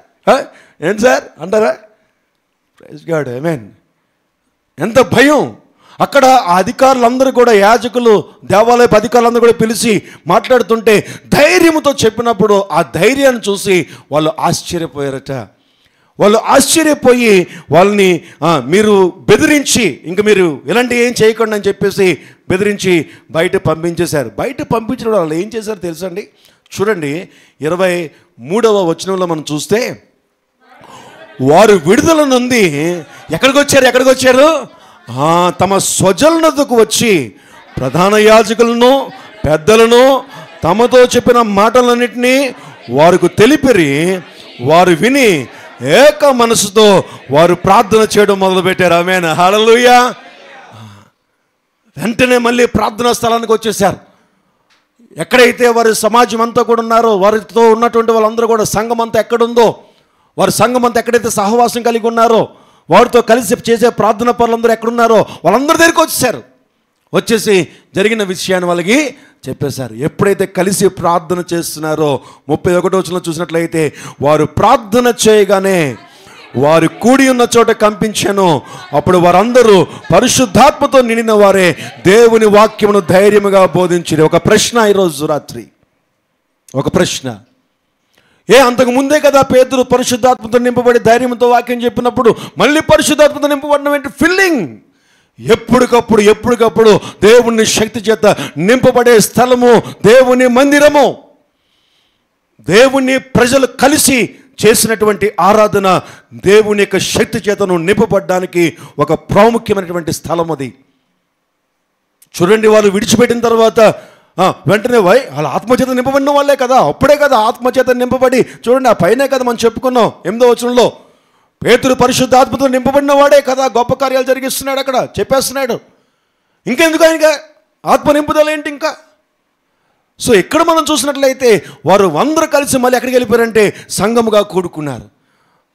ఏంటి సార్ అంటారా? ప్రైజ్ గాడ్, ఆమేన్. ఎంత భయం అక్కడ! ఆ అధికారులందరూ కూడా, యాజకులు, దేవాలయపు అధికారులందరూ కూడా పిలిచి మాట్లాడుతుంటే ధైర్యంతో చెప్పినప్పుడు ఆ ధైర్యాన్ని చూసి వాళ్ళు ఆశ్చర్యపోయారట. వాళ్ళు ఆశ్చర్యపోయి వాళ్ళని మీరు బెదిరించి ఇంక మీరు ఇలాంటివి ఏం చేయకండి అని చెప్పేసి బెదిరించి బయట పంపించేశారు. బయట పంపించిన వాళ్ళు ఏం చేశారు తెలుసండి? చూడండి, 23వ వచనంలో మనం చూస్తే వారు విడుదల నుండి ఎక్కడికి వచ్చారు? తమ స్వజనులకు వచ్చి ప్రధాన యాజకులను పెద్దలను తమతో చెప్పిన మాటలన్నింటినీ వారికి తెలిపిరి. వారు విని ఏక మనసుతో వారు ప్రార్థన చేయడం మొదలుపెట్టారు. ఆమేన్, హల్లెలూయా. వెంటనే మళ్ళీ ప్రార్థనా స్థలానికి వచ్చేసారు. ఎక్కడైతే వారి సమాజం అంతా కూడా ఉన్నారో, వారితో ఉన్నటువంటి వాళ్ళందరూ కూడా సంఘం అంతా ఎక్కడుందో, వారి సంఘం అంతా ఎక్కడైతే సహవాసం కలిగి ఉన్నారో, వారితో కలిసి చేసే ప్రార్థన పనులందరూ ఎక్కడున్నారో వాళ్ళందరి దగ్గరికి వచ్చేసారు. వచ్చేసి జరిగిన విషయాన్ని వాళ్ళకి చెప్పేశారు. ఎప్పుడైతే కలిసి ప్రార్థన చేస్తున్నారో 31వ వచనంలో చూసినట్లయితే వారు ప్రార్థన చేయగానే వారు కూడి ఉన్న చోట కంపించాను. అప్పుడు వారందరూ పరిశుద్ధాత్మతో నిండిన వారే దేవుని వాక్యమును ధైర్యముగా బోధించిరి. ఒక ప్రశ్న ఈరోజు రాత్రి, ఒక ప్రశ్న. అంతకు ముందే కదా పేతురు పరిశుద్ధాత్మతో నింపబడి ధైర్యంతో వాక్యం చెప్పినప్పుడు మళ్ళీ పరిశుద్ధాత్మతో నింపబడడం ఏంటి? ఫిల్లింగ్. ఎప్పటికప్పుడు దేవుని శక్తి చేత నింపబడే స్థలము దేవుని మందిరము. దేవుని ప్రజలు కలిసి చేసినటువంటి ఆరాధన దేవుని యొక్క శక్తి చేతను నింపబడడానికి ఒక ప్రాముఖ్యమైనటువంటి స్థలం అది. చూడండి, వాళ్ళు విడిచిపెట్టిన తర్వాత వెంటనే వాళ్ళ ఆత్మచేత నింపబడిన వాళ్ళే కదా, అప్పుడే కదా ఆత్మచేత నింపబడి. చూడండి, ఆ పైనే కదా మనం చెప్పుకున్నాం 8వ వచనంలో పేతురు పరిశుద్ధాత్మతో నింపబడిన వాడే కదా గొప్ప కార్యాలు జరిగిస్తున్నాడు. అక్కడ చెప్పేస్తున్నాడు. ఇంకెందుకు ఆయనగా ఆత్మ నింపుదల ఏంటి ఇంకా? సో ఇక్కడ మనం చూసినట్లయితే వారు అందరూ కలిసి మళ్ళీ ఎక్కడికి వెళ్ళిపోయారంటే సంఘముగా కూడుకున్నారు.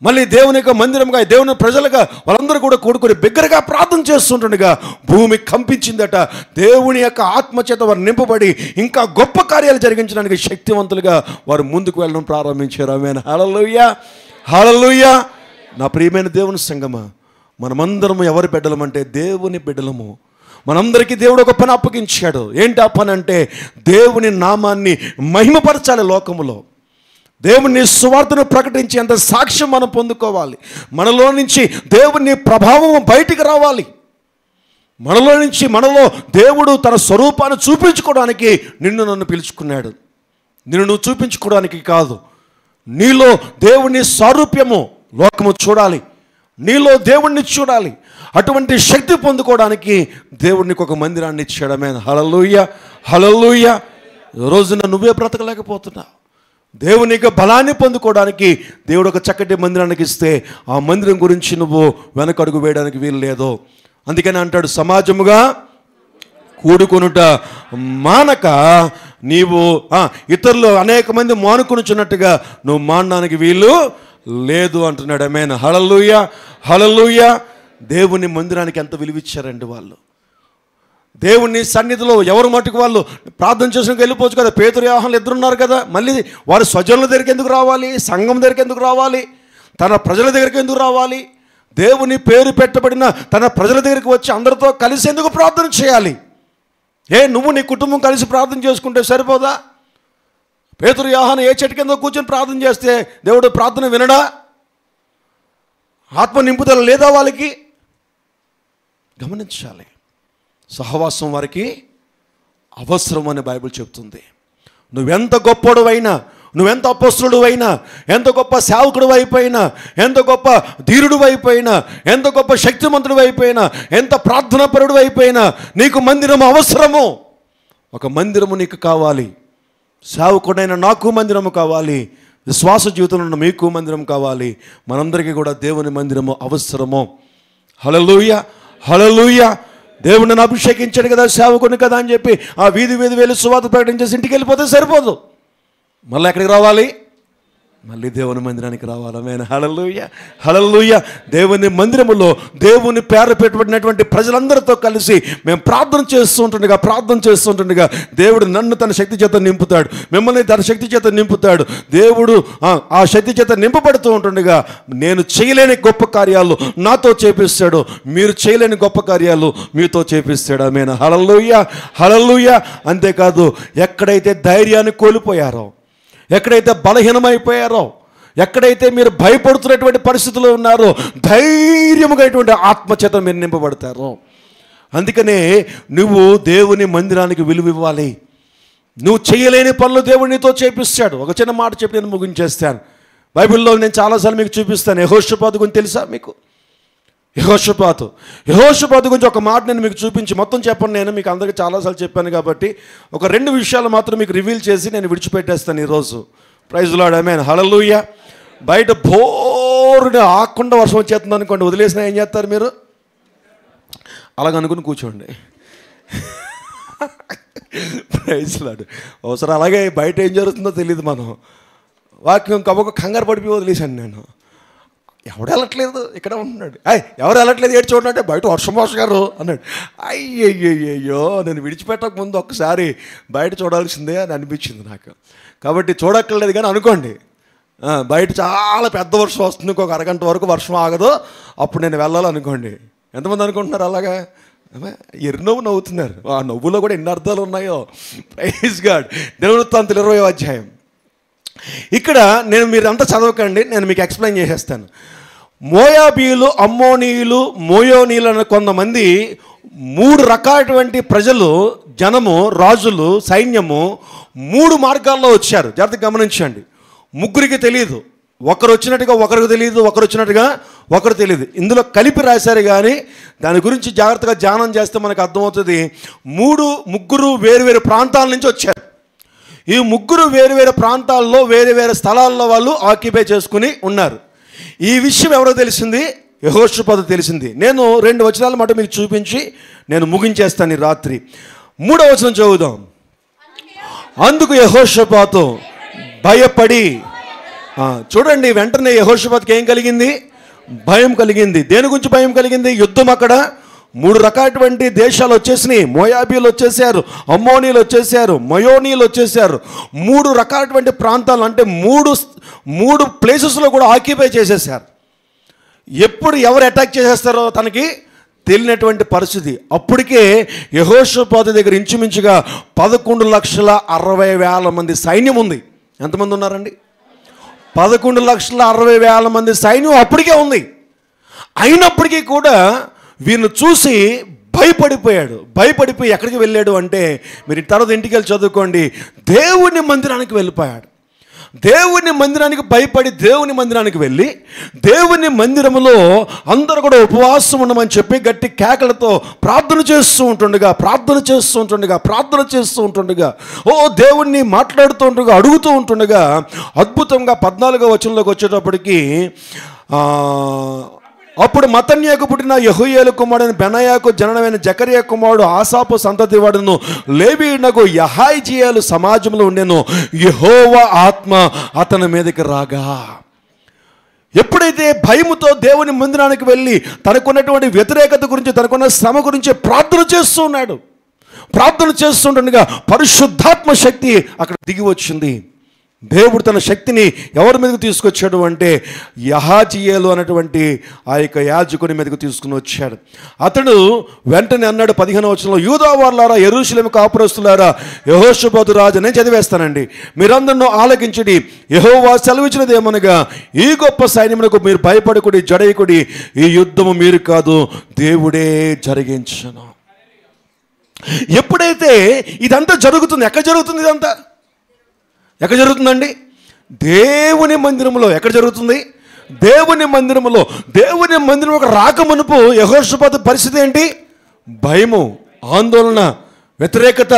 మళ్ళీ దేవుని యొక్క మందిరంగా, దేవుని ప్రజలుగా వాళ్ళందరూ కూడా కూడుకొని బిగ్గరగా ప్రార్థన చేస్తుండగా భూమి కంపించిందట. దేవుని యొక్క ఆత్మచేత వారు నింపబడి ఇంకా గొప్ప కార్యాలు జరిగించడానికి శక్తివంతులుగా వారు ముందుకు వెళ్ళడం ప్రారంభించారు. ఆమేన్, హల్లెలూయా, హల్లెలూయా. నా ప్రియమైన దేవుని సంగమా, మనమందరము ఎవరి బిడ్డలమంటే దేవుని బిడ్డలము. మనందరికీ దేవుడు ఒక పని అప్పగించాడు. ఏంటి ఆ పని అంటే దేవుని నామాన్ని మహిమపరచాలి. లోకములో దేవుని సువార్తను ప్రకటించేంత సాక్ష్యం మనం పొందుకోవాలి. మనలో నుంచి దేవుని ప్రభావం బయటికి రావాలి. మనలో దేవుడు తన స్వరూపాన్ని చూపించుకోవడానికి నిన్ను నన్ను పిలుచుకున్నాడు. నిన్ను నువ్వు చూపించుకోవడానికి కాదు. నీలో దేవుని సారూప్యము లోకము చూడాలి, నీలో దేవుణ్ణి చూడాలి. అటువంటి శక్తి పొందుకోవడానికి దేవుడికి ఒక మందిరాన్ని ఇచ్చాడు. ఆమేన్, హల్లెలూయా, హల్లెలూయా. రోజున నువ్వే బ్రతకలేకపోతున్నావు. దేవునికి బలాన్ని పొందుకోవడానికి దేవుడు ఒక చక్కటి మందిరానికి ఇస్తే ఆ మందిరం గురించి నువ్వు వెనకడుగు వేయడానికి వీలు లేదు. అందుకని అంటాడు, సమాజముగా కూడుకొనుట మానక నీవు ఇతరులు అనేక మంది మానుకొనుచున్నట్టుగా నువ్వు మానడానికి వీలు లేదు అంటున్నాడు. ఆమేన్, హల్లెలూయా, హల్లెలూయా. దేవుని మందిరానికి ఎంత విలువిచ్చారండి వాళ్ళు. దేవుని సన్నిధిలో ఎవరు మట్టుకు వాళ్ళు ప్రార్థన చేసుకుని వెళ్ళిపోవచ్చు కదా. పేతురు యోహాను ఇద్దరు ఉన్నారు కదా. మళ్ళీ వారి స్వజనుల దగ్గరికి ఎందుకు రావాలి? సంఘం దగ్గరికి ఎందుకు రావాలి? తన ప్రజల దగ్గరికి ఎందుకు రావాలి? దేవుని పేరు పెట్టబడిన తన ప్రజల దగ్గరికి వచ్చి అందరితో కలిసి ఎందుకు ప్రార్థన చేయాలి? నువ్వు నీ కుటుంబం కలిసి ప్రార్థన చేసుకుంటే సరిపోదా? పేతురు యోహాను ఏ చెట్టు కింద కూర్చొని ప్రార్థన చేస్తే దేవుడు ప్రార్థన వినడా? ఆత్మ నింపుదల లేదా వాళ్ళకి? గమనించాలి. సహవాసం వారికి అవసరం అని బైబిల్ చెప్తుంది. నువ్వెంత గొప్పడు అయినా, నువ్వెంత అపొస్తలుడు అయినా, ఎంత గొప్ప సేవకుడు అయిపోయినా, ఎంత గొప్ప ధీరుడు అయిపోయినా, ఎంత గొప్ప శక్తిమంతుడు అయిపోయినా, ఎంత ప్రార్థనాపరుడు అయిపోయినా, నీకు మందిరము అవసరము. ఒక మందిరము నీకు కావాలి. సేవకుడైన నాకు మందిరము కావాలి, విశ్వాస జీవితంలో ఉన్న మీకు మందిరం కావాలి. మనందరికీ కూడా దేవుని మందిరము అవసరము. హల్లెలూయా, హల్లెలూయా. దేవుడిని అభిషేకించాడు కదా, సేవకుని కదా అని చెప్పి ఆ వీధి వెళ్ళి సువార్త ప్రకటించేసి ఇంటికి వెళ్ళిపోతే సరిపోదు. మళ్ళీ ఎక్కడికి రావాలి? మళ్ళీ దేవుని మందిరానికి రావాలి. ఆమేన్, హల్లెలూయా, హల్లెలూయా. దేవుని మందిరములో దేవుని పేరు పెట్టబడినటువంటి ప్రజలందరితో కలిసి మేము ప్రార్థన చేస్తుండగా దేవుడు నన్ను తన శక్తి చేత నింపుతాడు, మిమ్మల్ని తన శక్తి చేత నింపుతాడు. దేవుడు ఆ శక్తి చేత నింపబడుతూ ఉంటుండగా నేను చేయలేని గొప్ప కార్యాలు నాతో చేపిస్తాడు, మీరు చేయలేని గొప్ప కార్యాలు మీతో చేపిస్తాడు. ఆమేన్, హల్లెలూయా, హల్లెలూయా. అంతేకాదు, ఎక్కడైతే ధైర్యాన్ని కోల్పోయారో, ఎక్కడైతే బలహీనమైపోయారో, ఎక్కడైతే మీరు భయపడుతున్నటువంటి పరిస్థితుల్లో ఉన్నారో, ధైర్యముగా ఆత్మచేత మీరు నింపబడతారు. అందుకనే నువ్వు దేవుని మందిరానికి విలువ ఇవ్వాలి. నువ్వు చేయలేని పనులు దేవుడు నీతో చేపిస్తాడు. ఒక చిన్న మాట చెప్పి నేను ముగించేస్తాను. బైబిల్లో నేను చాలాసార్లు మీకు చూపిస్తాను. యెహోషాపాతు గురించి తెలుసా మీకు? యెహోషాపాతు గురించి ఒక మాట నేను మీకు చూపించి మొత్తం చెప్పను. నేను మీకు అందరికీ చాలాసార్లు చెప్పాను కాబట్టి ఒక 2 విషయాలు మాత్రం మీకు రివీల్ చేసి నేను విడిచిపెట్టేస్తాను ఈరోజు. ప్రైజ్ లార్డ్, ఆమేన్, హల్లెలూయా. బయట బోరుని ఆకుండా వర్షం వచ్చేస్తుంది అనుకోండి, వదిలేసినా ఏం చేస్తారు మీరు? అలాగనుకుని కూర్చోండి. Praise Lord. ఒకసారి అలాగే బయట ఏం జరుగుతుందో తెలియదు, మనం వాక్యం కబొక కంగారు పడిపోయి వదిలేశాను నేను. ఎవడు వెళ్ళట్లేదు, ఇక్కడ ఉంటున్నాడు. ఎవరు వెళ్ళట్లేదు, ఏడు చూడంటే బయట వర్షం గారు అన్నాడు. అయ్యయ్యో, నేను విడిచిపెట్టక ముందు ఒక్కసారి బయట చూడాల్సిందే అని అనిపించింది నాకు. కాబట్టి చూడక్కర్లేదు కానీ అనుకోండి, బయట చాలా పెద్ద వర్షం వస్తుంది, ఇంకొక అరగంట వరకు వర్షం ఆగదు, అప్పుడు నేను వెళ్ళాలనుకోండి. ఎంతమంది అనుకుంటున్నారు అలాగా? ఎర్నవ్వు నవ్వుతున్నారు. ఆ నవ్వులో కూడా ఎన్ని అర్థాలు ఉన్నాయో. Praise God. దినవృత్తాంతాలు 20వ అధ్యాయం. ఇక్కడ నేను మీరంతా చదవకండి, నేను మీకు ఎక్స్ప్లెయిన్ చేసేస్తాను. మోయాబీయులు, అమ్మోనీయులు, మోయోనీయులు అనే కొంతమంది 3 రకాలటువంటి ప్రజలు, జనము, రాజులు, సైన్యము 3 మార్గాల్లో వచ్చారు. జాగ్రత్తగా గమనించండి. ముగ్గురికి తెలియదు, ఒకరు వచ్చినట్టుగా ఒకరికి తెలియదు, ఒకరు వచ్చినట్టుగా ఒకరు తెలియదు. ఇందులో కలిపి రాశారు కానీ దాని గురించి జాగ్రత్తగా ధ్యానం చేస్తే మనకు అర్థమవుతుంది. ముగ్గురు వేరు ప్రాంతాల నుంచి వచ్చారు. ఈ ముగ్గురు వేరు ప్రాంతాల్లో వేరు స్థలాల్లో వాళ్ళు ఆక్యుపై చేసుకుని ఉన్నారు. ఈ విషయం ఎవరో తెలిసింది? యెహోషాపాతు తెలిసింది. నేను 2 వచనాల మాట మీకు చూపించి నేను ముగించేస్తాను ఈ రాత్రి. 3వ వచనం చదువుదాం. అందుకు యెహోషాపాతు భయపడి, చూడండి, వెంటనే యెహోషాపాతుకి ఏం కలిగింది? భయం కలిగింది. దేని గురించి భయం కలిగింది? యుద్ధం. అక్కడ 3 రకాలటువంటి దేశాలు వచ్చేసినాయి. మోయాబీలు వచ్చేసారు, అమ్మోనీలు వచ్చేసారు, మయోనీలు వచ్చేసారు. 3 రకాలటువంటి ప్రాంతాలు, అంటే 3 ప్లేసెస్లో కూడా ఆక్యుపై చేసేసారు. ఎప్పుడు ఎవరు అటాక్ చేసేస్తారో తనకి తెలియనటువంటి పరిస్థితి. అప్పటికే యెహోషాపాతు దగ్గర ఇంచుమించుగా 11,60,000 మంది సైన్యం ఉంది. ఎంతమంది ఉన్నారండి? 11,60,000 మంది సైన్యం అప్పటికే ఉంది. అయినప్పటికీ కూడా వీరిని చూసి భయపడిపోయి ఎక్కడికి వెళ్ళాడు అంటే, మీరు తర్వాత ఇంటికి వెళ్ళి చదువుకోండి, దేవుని మందిరానికి వెళ్ళిపోయాడు. దేవుని మందిరానికి భయపడి దేవుని మందిరానికి వెళ్ళి, దేవుని మందిరములో అందరూ కూడా ఉపవాసం ఉండమని చెప్పి గట్టి కేకలతో ప్రార్థన చేస్తూ ఉంటుండగా దేవుణ్ణి మాట్లాడుతూ ఉంటుండగా, అడుగుతూ ఉంటుండగా, అద్భుతంగా 14వ వచనంలోకి వచ్చేటప్పటికి, అప్పుడు మత్తన్యాకు పుట్టిన యెహూయేలు కుమారుడైన బెనాయాకు జననమైన జకరియా కుమారుడు ఆసాపు సంతతి వాడును లేవీయునకు యహాజ్యేలు సమాజంలో ఉండెను. యెహోవా ఆత్మ అతని మీదకి రాగా, ఎప్పుడైతే భయముతో దేవుని మందిరానికి వెళ్ళి తనకున్నటువంటి వ్యతిరేకత గురించి, తనకున్న శ్రమ గురించి ప్రార్థన చేస్తుండగా పరిశుద్ధాత్మ శక్తి అక్కడ దిగి వచ్చింది. దేవుడు తన శక్తిని ఎవరి మీదకు తీసుకొచ్చాడు అంటే యహాజీయేలు అనేటువంటి ఆ యొక్క యాజకుని మీదకు తీసుకుని వచ్చాడు. అతడు వెంటనే అన్నాడు 15వ వచనంలో, యూదా వారులారా, యెరూషలేము కాపురస్తులారా, యెహోషాపాతు రాజు, నేను చదివేస్తానండి, మీరందరూ ఆలకించుడి. యెహోవా సెలవిచ్చినది ఏమనగా, ఈ గొప్ప సైన్యమునకు మీరు భయపడకుడి, జడయకుడి, ఈ యుద్ధము మీరు కాదు, దేవుడే జరిగించును. ఎప్పుడైతే ఇదంతా జరుగుతుంది, ఎక్కడ జరుగుతుంది ఇదంతా? ఎక్కడ జరుగుతుందండి? దేవుని మందిరంలో. ఎక్కడ జరుగుతుంది? దేవుని మందిరంలో. దేవుని మందిరం రాకమునుపు యెహోషాపాతు పరిస్థితి ఏంటి? భయము, ఆందోళన, వ్యతిరేకత,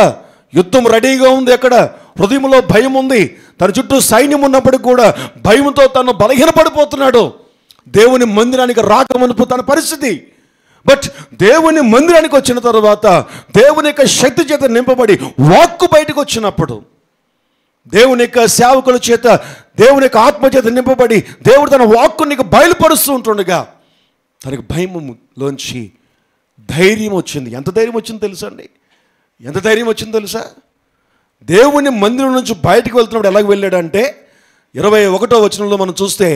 యుద్ధం రెడీగా ఉంది. ఎక్కడ? హృదయంలో భయం ఉంది. తన చుట్టూ సైన్యం ఉన్నప్పటికీ కూడా భయంతో తను బలహీనపడిపోతున్నాడు. దేవుని మందిరానికి రాకమునుపు తన పరిస్థితి. బట్ దేవుని మందిరానికి వచ్చిన తర్వాత దేవుని యొక్క శక్తి చేత నింపబడి వాక్కు బయటకు వచ్చినప్పుడు, దేవుని యొక్క సేవకుల చేత, దేవుని యొక్క ఆత్మ చేత నింపబడి దేవుడు తన వాక్కుని నీకు బయలుపరుస్తూ ఉంటుండగా తనకు భయములోంచి ధైర్యం వచ్చింది. ఎంత ధైర్యం వచ్చిందో తెలుసా అండి? ఎంత ధైర్యం వచ్చిందో తెలుసా? దేవుని మందిరం నుంచి బయటకు వెళ్తున్నప్పుడు ఎలాగ వెళ్ళాడంటే 21వ వచనంలో మనం చూస్తే,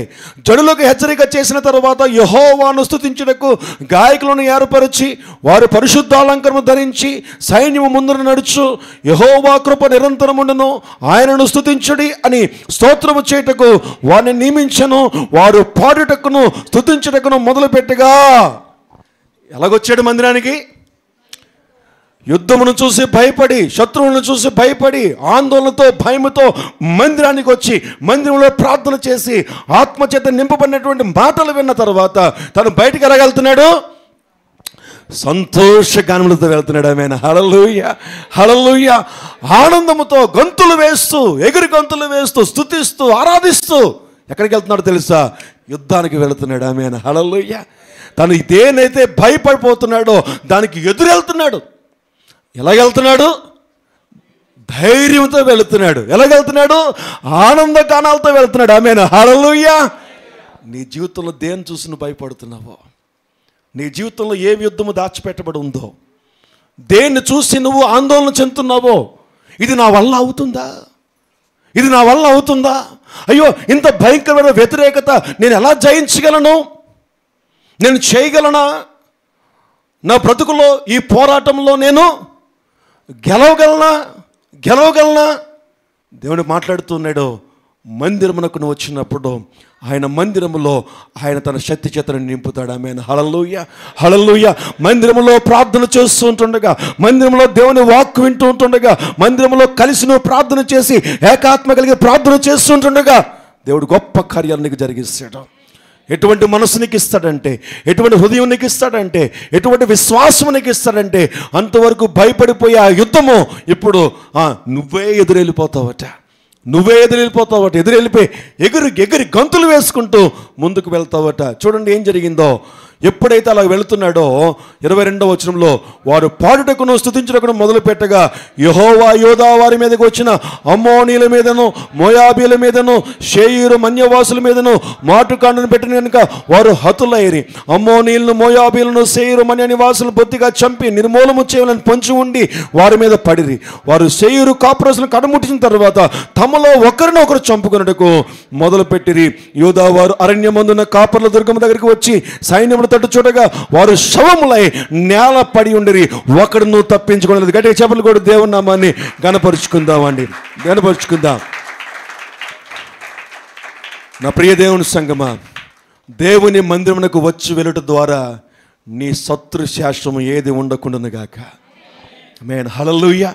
జనులకు హెచ్చరిక చేసిన తర్వాత యెహోవాను స్తుతించుటకు గాయకులను ఏర్పరిచి వారు పరిశుద్ధాలంకరము ధరించి సైన్యము ముందున నడుచు, యెహోవా కృప నిరంతరముండును, ఆయనను స్తుతించుడి అని స్తోత్రము చేయుటకు వారిని నియమించను. వారు పాడుటకును స్తుతించుటకును మొదలుపెట్టగా. ఎలాగొచ్చాడు మందిరానికి? యుద్ధమును చూసి భయపడి, శత్రువులను చూసి భయపడి, ఆందోళనతో, భయముతో మందిరానికి వచ్చి మందిరంలో ప్రార్థన చేసి ఆత్మచేత నింపబడినటువంటి మాటలు విన్న తర్వాత తను బయటికి ఎలాగెళ్తున్నాడు? సంతోషగానములతో వెళ్తున్నాడు. ఆమేన్. హల్లెలూయా, హల్లెలూయా. ఆనందముతో గంతులు వేస్తూ, ఎగిరి గంతులు వేస్తూ, స్తుతిస్తూ, ఆరాధిస్తూ ఎక్కడికి వెళ్తున్నాడు తెలుసా? యుద్ధానికి వెళుతున్నాడు. ఆమేన్. హల్లెలూయా. తను దేనైతే భయపడిపోతున్నాడో దానికి ఎదురెళ్తున్నాడు. ఎలాగెళ్తున్నాడు? ధైర్యంతో వెళుతున్నాడు. ఎలాగెళ్తున్నాడు? ఆనందగానాలతో వెళుతున్నాడు. ఆమేన్. హల్లెలూయా. నీ జీవితంలో దేన్ని చూసి నువ్వు భయపడుతున్నావో, నీ జీవితంలో ఏ యుద్ధము దాచిపెట్టబడి ఉందో, దేన్ని చూసి నువ్వు ఆందోళన చెందుతున్నావో, ఇది నా వల్ల అవుతుందా? ఇది నా వల్ల అవుతుందా? అయ్యో, ఇంత భయంకరమైన వ్యతిరేకత నేను ఎలా జయించగలను? నేను చేయగలనా? నా బ్రతుకులో ఈ పోరాటంలో నేను గెలవగలనా? దేవుడు మాట్లాడుతున్నాడు. మందిరమునకు నువ్వు వచ్చినప్పుడు ఆయన మందిరములో ఆయన తన శక్తి చేతను నింపుతాడు. ఆమేన్. హల్లెలూయా, హల్లెలూయా. మందిరములో ప్రార్థన చేస్తూ ఉంటుండగా, మందిరంలో దేవుని వాక్కు వింటూ ఉంటుండగా, మందిరంలో కలిసి నువ్వు ప్రార్థన చేసి ఏకాత్మ కలిగి ప్రార్థన చేస్తూ ఉంటుండగా దేవుడు గొప్ప కార్యాలు నీకు జరిగిస్తాడు. ఎటువంటి మనసు నీకు ఇస్తాడంటే, ఎటువంటి హృదయం నీకు ఇస్తాడంటే, ఎటువంటి విశ్వాసం నీకు ఇస్తాడంటే, అంతవరకు భయపడిపోయి ఆ యుద్ధము ఇప్పుడు నువ్వే ఎదురెళ్ళిపోతావట. ఎదురెళ్ళిపోయి ఎగిరి గంతులు వేసుకుంటూ ముందుకు వెళ్తావట. చూడండి ఏం జరిగిందో. ఎప్పుడైతే అలా వెళుతున్నాడో 22వ వచనంలో, వారు పాడుటకును స్తుతించుటకును మొదలు పెట్టగా యెహోవా యోధా వారి మీదకి వచ్చిన అమ్మోనీల మీదను, మోయాబీల మీదను, షేయీరు మన్యవాసుల మీదను మాటుకాండను పెట్టిన కనుక వారు హతులైరి. అమ్మోనీలను, మోయాబీలను, షేయీరు మన్య నివాసులను బొత్తిగా చంపి నిర్మూలము చేయాలని పొంచి ఉండి వారి మీద పడిరి. వారు షేయీరు కాపురసులను కడముట్టిన తర్వాత తమలో ఒకరినొకరు చంపుకున్నట్టుకు మొదలు పెట్టిరి. యోధా వారు అరణ్యమందున కాపర్ల దుర్గము దగ్గరికి వచ్చి సైన్యమును తట్టు చూడగా వారు శవములై నేల పడి ఉండిరి, ఒకడును తప్పించుకోలేదు. గట్టిగా చెప్పలు కూడా దేవుని నామాన్ని గణపరుచుకుందామండి, గణపరుచుకుందాం. నా ప్రియ దేవుని సంగమా, దేవుని మందిరమునకు వచ్చి వెళ్ళుట ద్వారా నీ శత్రు శాస్త్రము ఏది ఉండకుండాను గాక. ఆమేన్. హల్లెలూయా.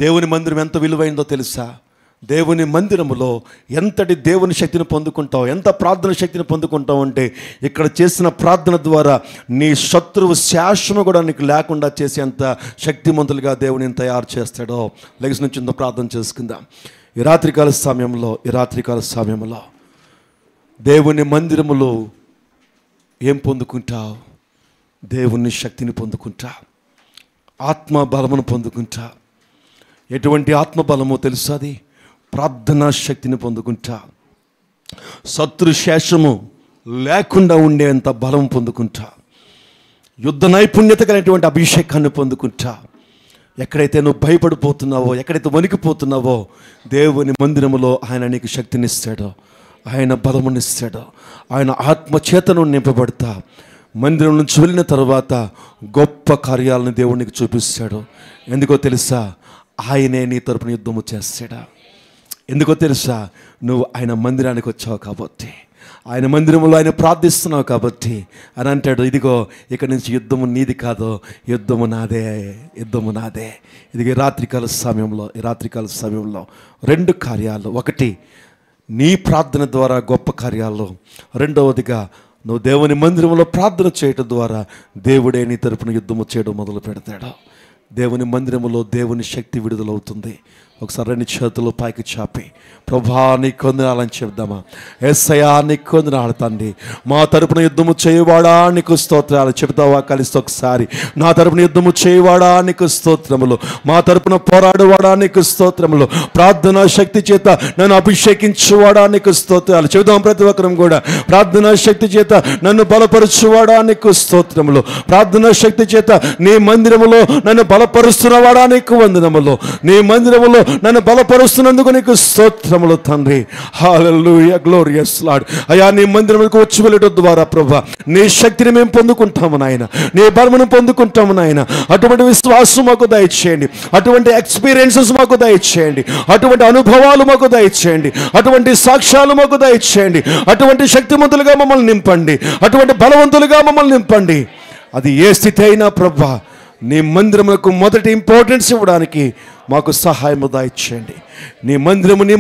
దేవుని మందిరం ఎంత విలువైందో తెలుసా? దేవుని మందిరములో ఎంతటి దేవుని శక్తిని పొందుకుంటావు, ఎంత ప్రార్థన శక్తిని పొందుకుంటావు అంటే, ఇక్కడ చేసిన ప్రార్థన ద్వారా నీ శత్రువు శాశ్వతం కూడా నీకు లేకుండా చేసేంత శక్తిమంతులుగా దేవుని తయారు చేస్తాడో. లెగ్స్ నుంచి ప్రార్థన చేసుకుందాం. ఈ రాత్రికాల సమయంలో దేవుని మందిరములో ఏం పొందుకుంటావు? దేవుని శక్తిని పొందుకుంటా, ఆత్మ బలమును పొందుకుంటా. ఎటువంటి ఆత్మ బలమో తెలుసా? అది ప్రార్థనా శక్తిని పొందుకుంటా, శత్రు శేషము లేకుండా ఉండేంత బలం పొందుకుంటా, యుద్ధ నైపుణ్యత కలిగినటువంటి అభిషేకాన్ని పొందుకుంటా, ఎక్కడైతే నువ్వు భయపడిపోతున్నావో, ఎక్కడైతే వణికిపోతున్నావో, దేవుని మందిరములో ఆయన నీకు శక్తినిస్తాడు, ఆయన బలమునిస్తాడు. ఆయన ఆత్మచేతను నింపబడతా మందిరం నుంచి వెళ్ళిన తర్వాత గొప్ప కార్యాలను దేవునికి చూపిస్తాడు. ఎందుకో తెలుసా? ఆయనే నీ తరపున యుద్ధము చేస్తాడా. ఎందుకో తెలుసా? నువ్వు ఆయన మందిరానికి వచ్చావు కాబట్టి, ఆయన మందిరంలో ఆయన ప్రార్థిస్తున్నావు కాబట్టి అని అంటాడు, ఇదిగో ఇక్కడి నుంచి యుద్ధము నీది కాదు, యుద్ధము నాదే, యుద్ధము నాదే. ఇది ఈ రాత్రికాల సమయంలో 2 కార్యాలు. ఒకటి, నీ ప్రార్థన ద్వారా గొప్ప కార్యాలు. రెండవదిగా, నువ్వు దేవుని మందిరంలో ప్రార్థన చేయటం ద్వారా దేవుడే నీ తరపున యుద్ధము చేయడం మొదలు పెడతాడు. దేవుని మందిరములో దేవుని శక్తి విడుదలవుతుంది. ఒకసారి 2 చేతులు పైకి చాపి ప్రభా నీకు వందనాలని చెప్దామా? యేసయ్యా నీకు వందనాలు తండ్రి, మా తరపున యుద్ధము చేయవాడా నీకు స్తోత్రాలు. చెప్తావా కలిసి ఒకసారి? నా తరపున యుద్ధము చేయవాడా నీకు స్తోత్రములు, మా తరపున పోరాడువాడా నీకు స్తోత్రములు, ప్రార్థనా శక్తి చేత నన్ను అభిషేకించువాడా నీకు స్తోత్రాలు. చెబుదాం ప్రతి ఒక్కరం కూడా. ప్రార్థనా శక్తి చేత నన్ను బలపరుచువాడా నీకు స్తోత్రములు, ప్రార్థనా శక్తి చేత నీ మందిరములో నన్ను బలపరుస్తున్నవాడా నీకు వందనములు, నీ మందిరములో నన్ను బలపరుస్తున్నందుకు నీకు స్తోత్రములు తండ్రి. హల్లెలూయా, గ్లోరియస్ లార్డ్. అయ్యా నీ మందిరములకు వచ్చి వెళ్ళడం ద్వారా ప్రభా నీ శక్తిని మేము పొందుకుంటాము నాయన, నీ బలమును పొందుకుంటాము నాయన. అటువంటి విశ్వాసం మాకు దయచేయండి, అటువంటి ఎక్స్పీరియన్సెస్ మాకు దయచేయండి, అటువంటి అనుభవాలు మాకు దయచేయండి, అటువంటి సాక్ష్యాలు మాకు దయచేయండి, అటువంటి శక్తిమంతులుగా మమ్మల్ని నింపండి, అటువంటి బలవంతులుగా మమ్మల్ని నింపండి. అది ఏ స్థితి అయినా ప్రభా నీ మందిరములకు మొదటి ఇంపార్టెన్స్ ఇవ్వడానికి మాకు సహాయము దయచేయండి. నీ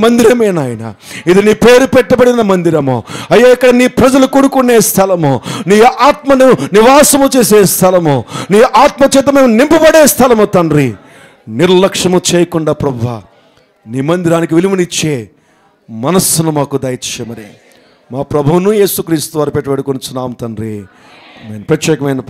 మందిరమే నాయన, ఇది నీ పేరు పెట్టబడిన మందిరము అయ్యా. ఇక్కడ నీ ప్రజలు కూడుకునే స్థలము, నీ ఆత్మను నివాసము చేసే స్థలము, నీ ఆత్మచేత మేము నింపబడే స్థలము తండ్రి. నిర్లక్ష్యము చేయకుండా ప్రభువా నీ మందిరానికి విలువనిచ్చే మనస్సును మాకు దయచేయమని మా ప్రభువును యేసుక్రీస్తు వారు పెట్టి వేడుకొనుచున్నాం తండ్రి. ప్రత్యేకమైన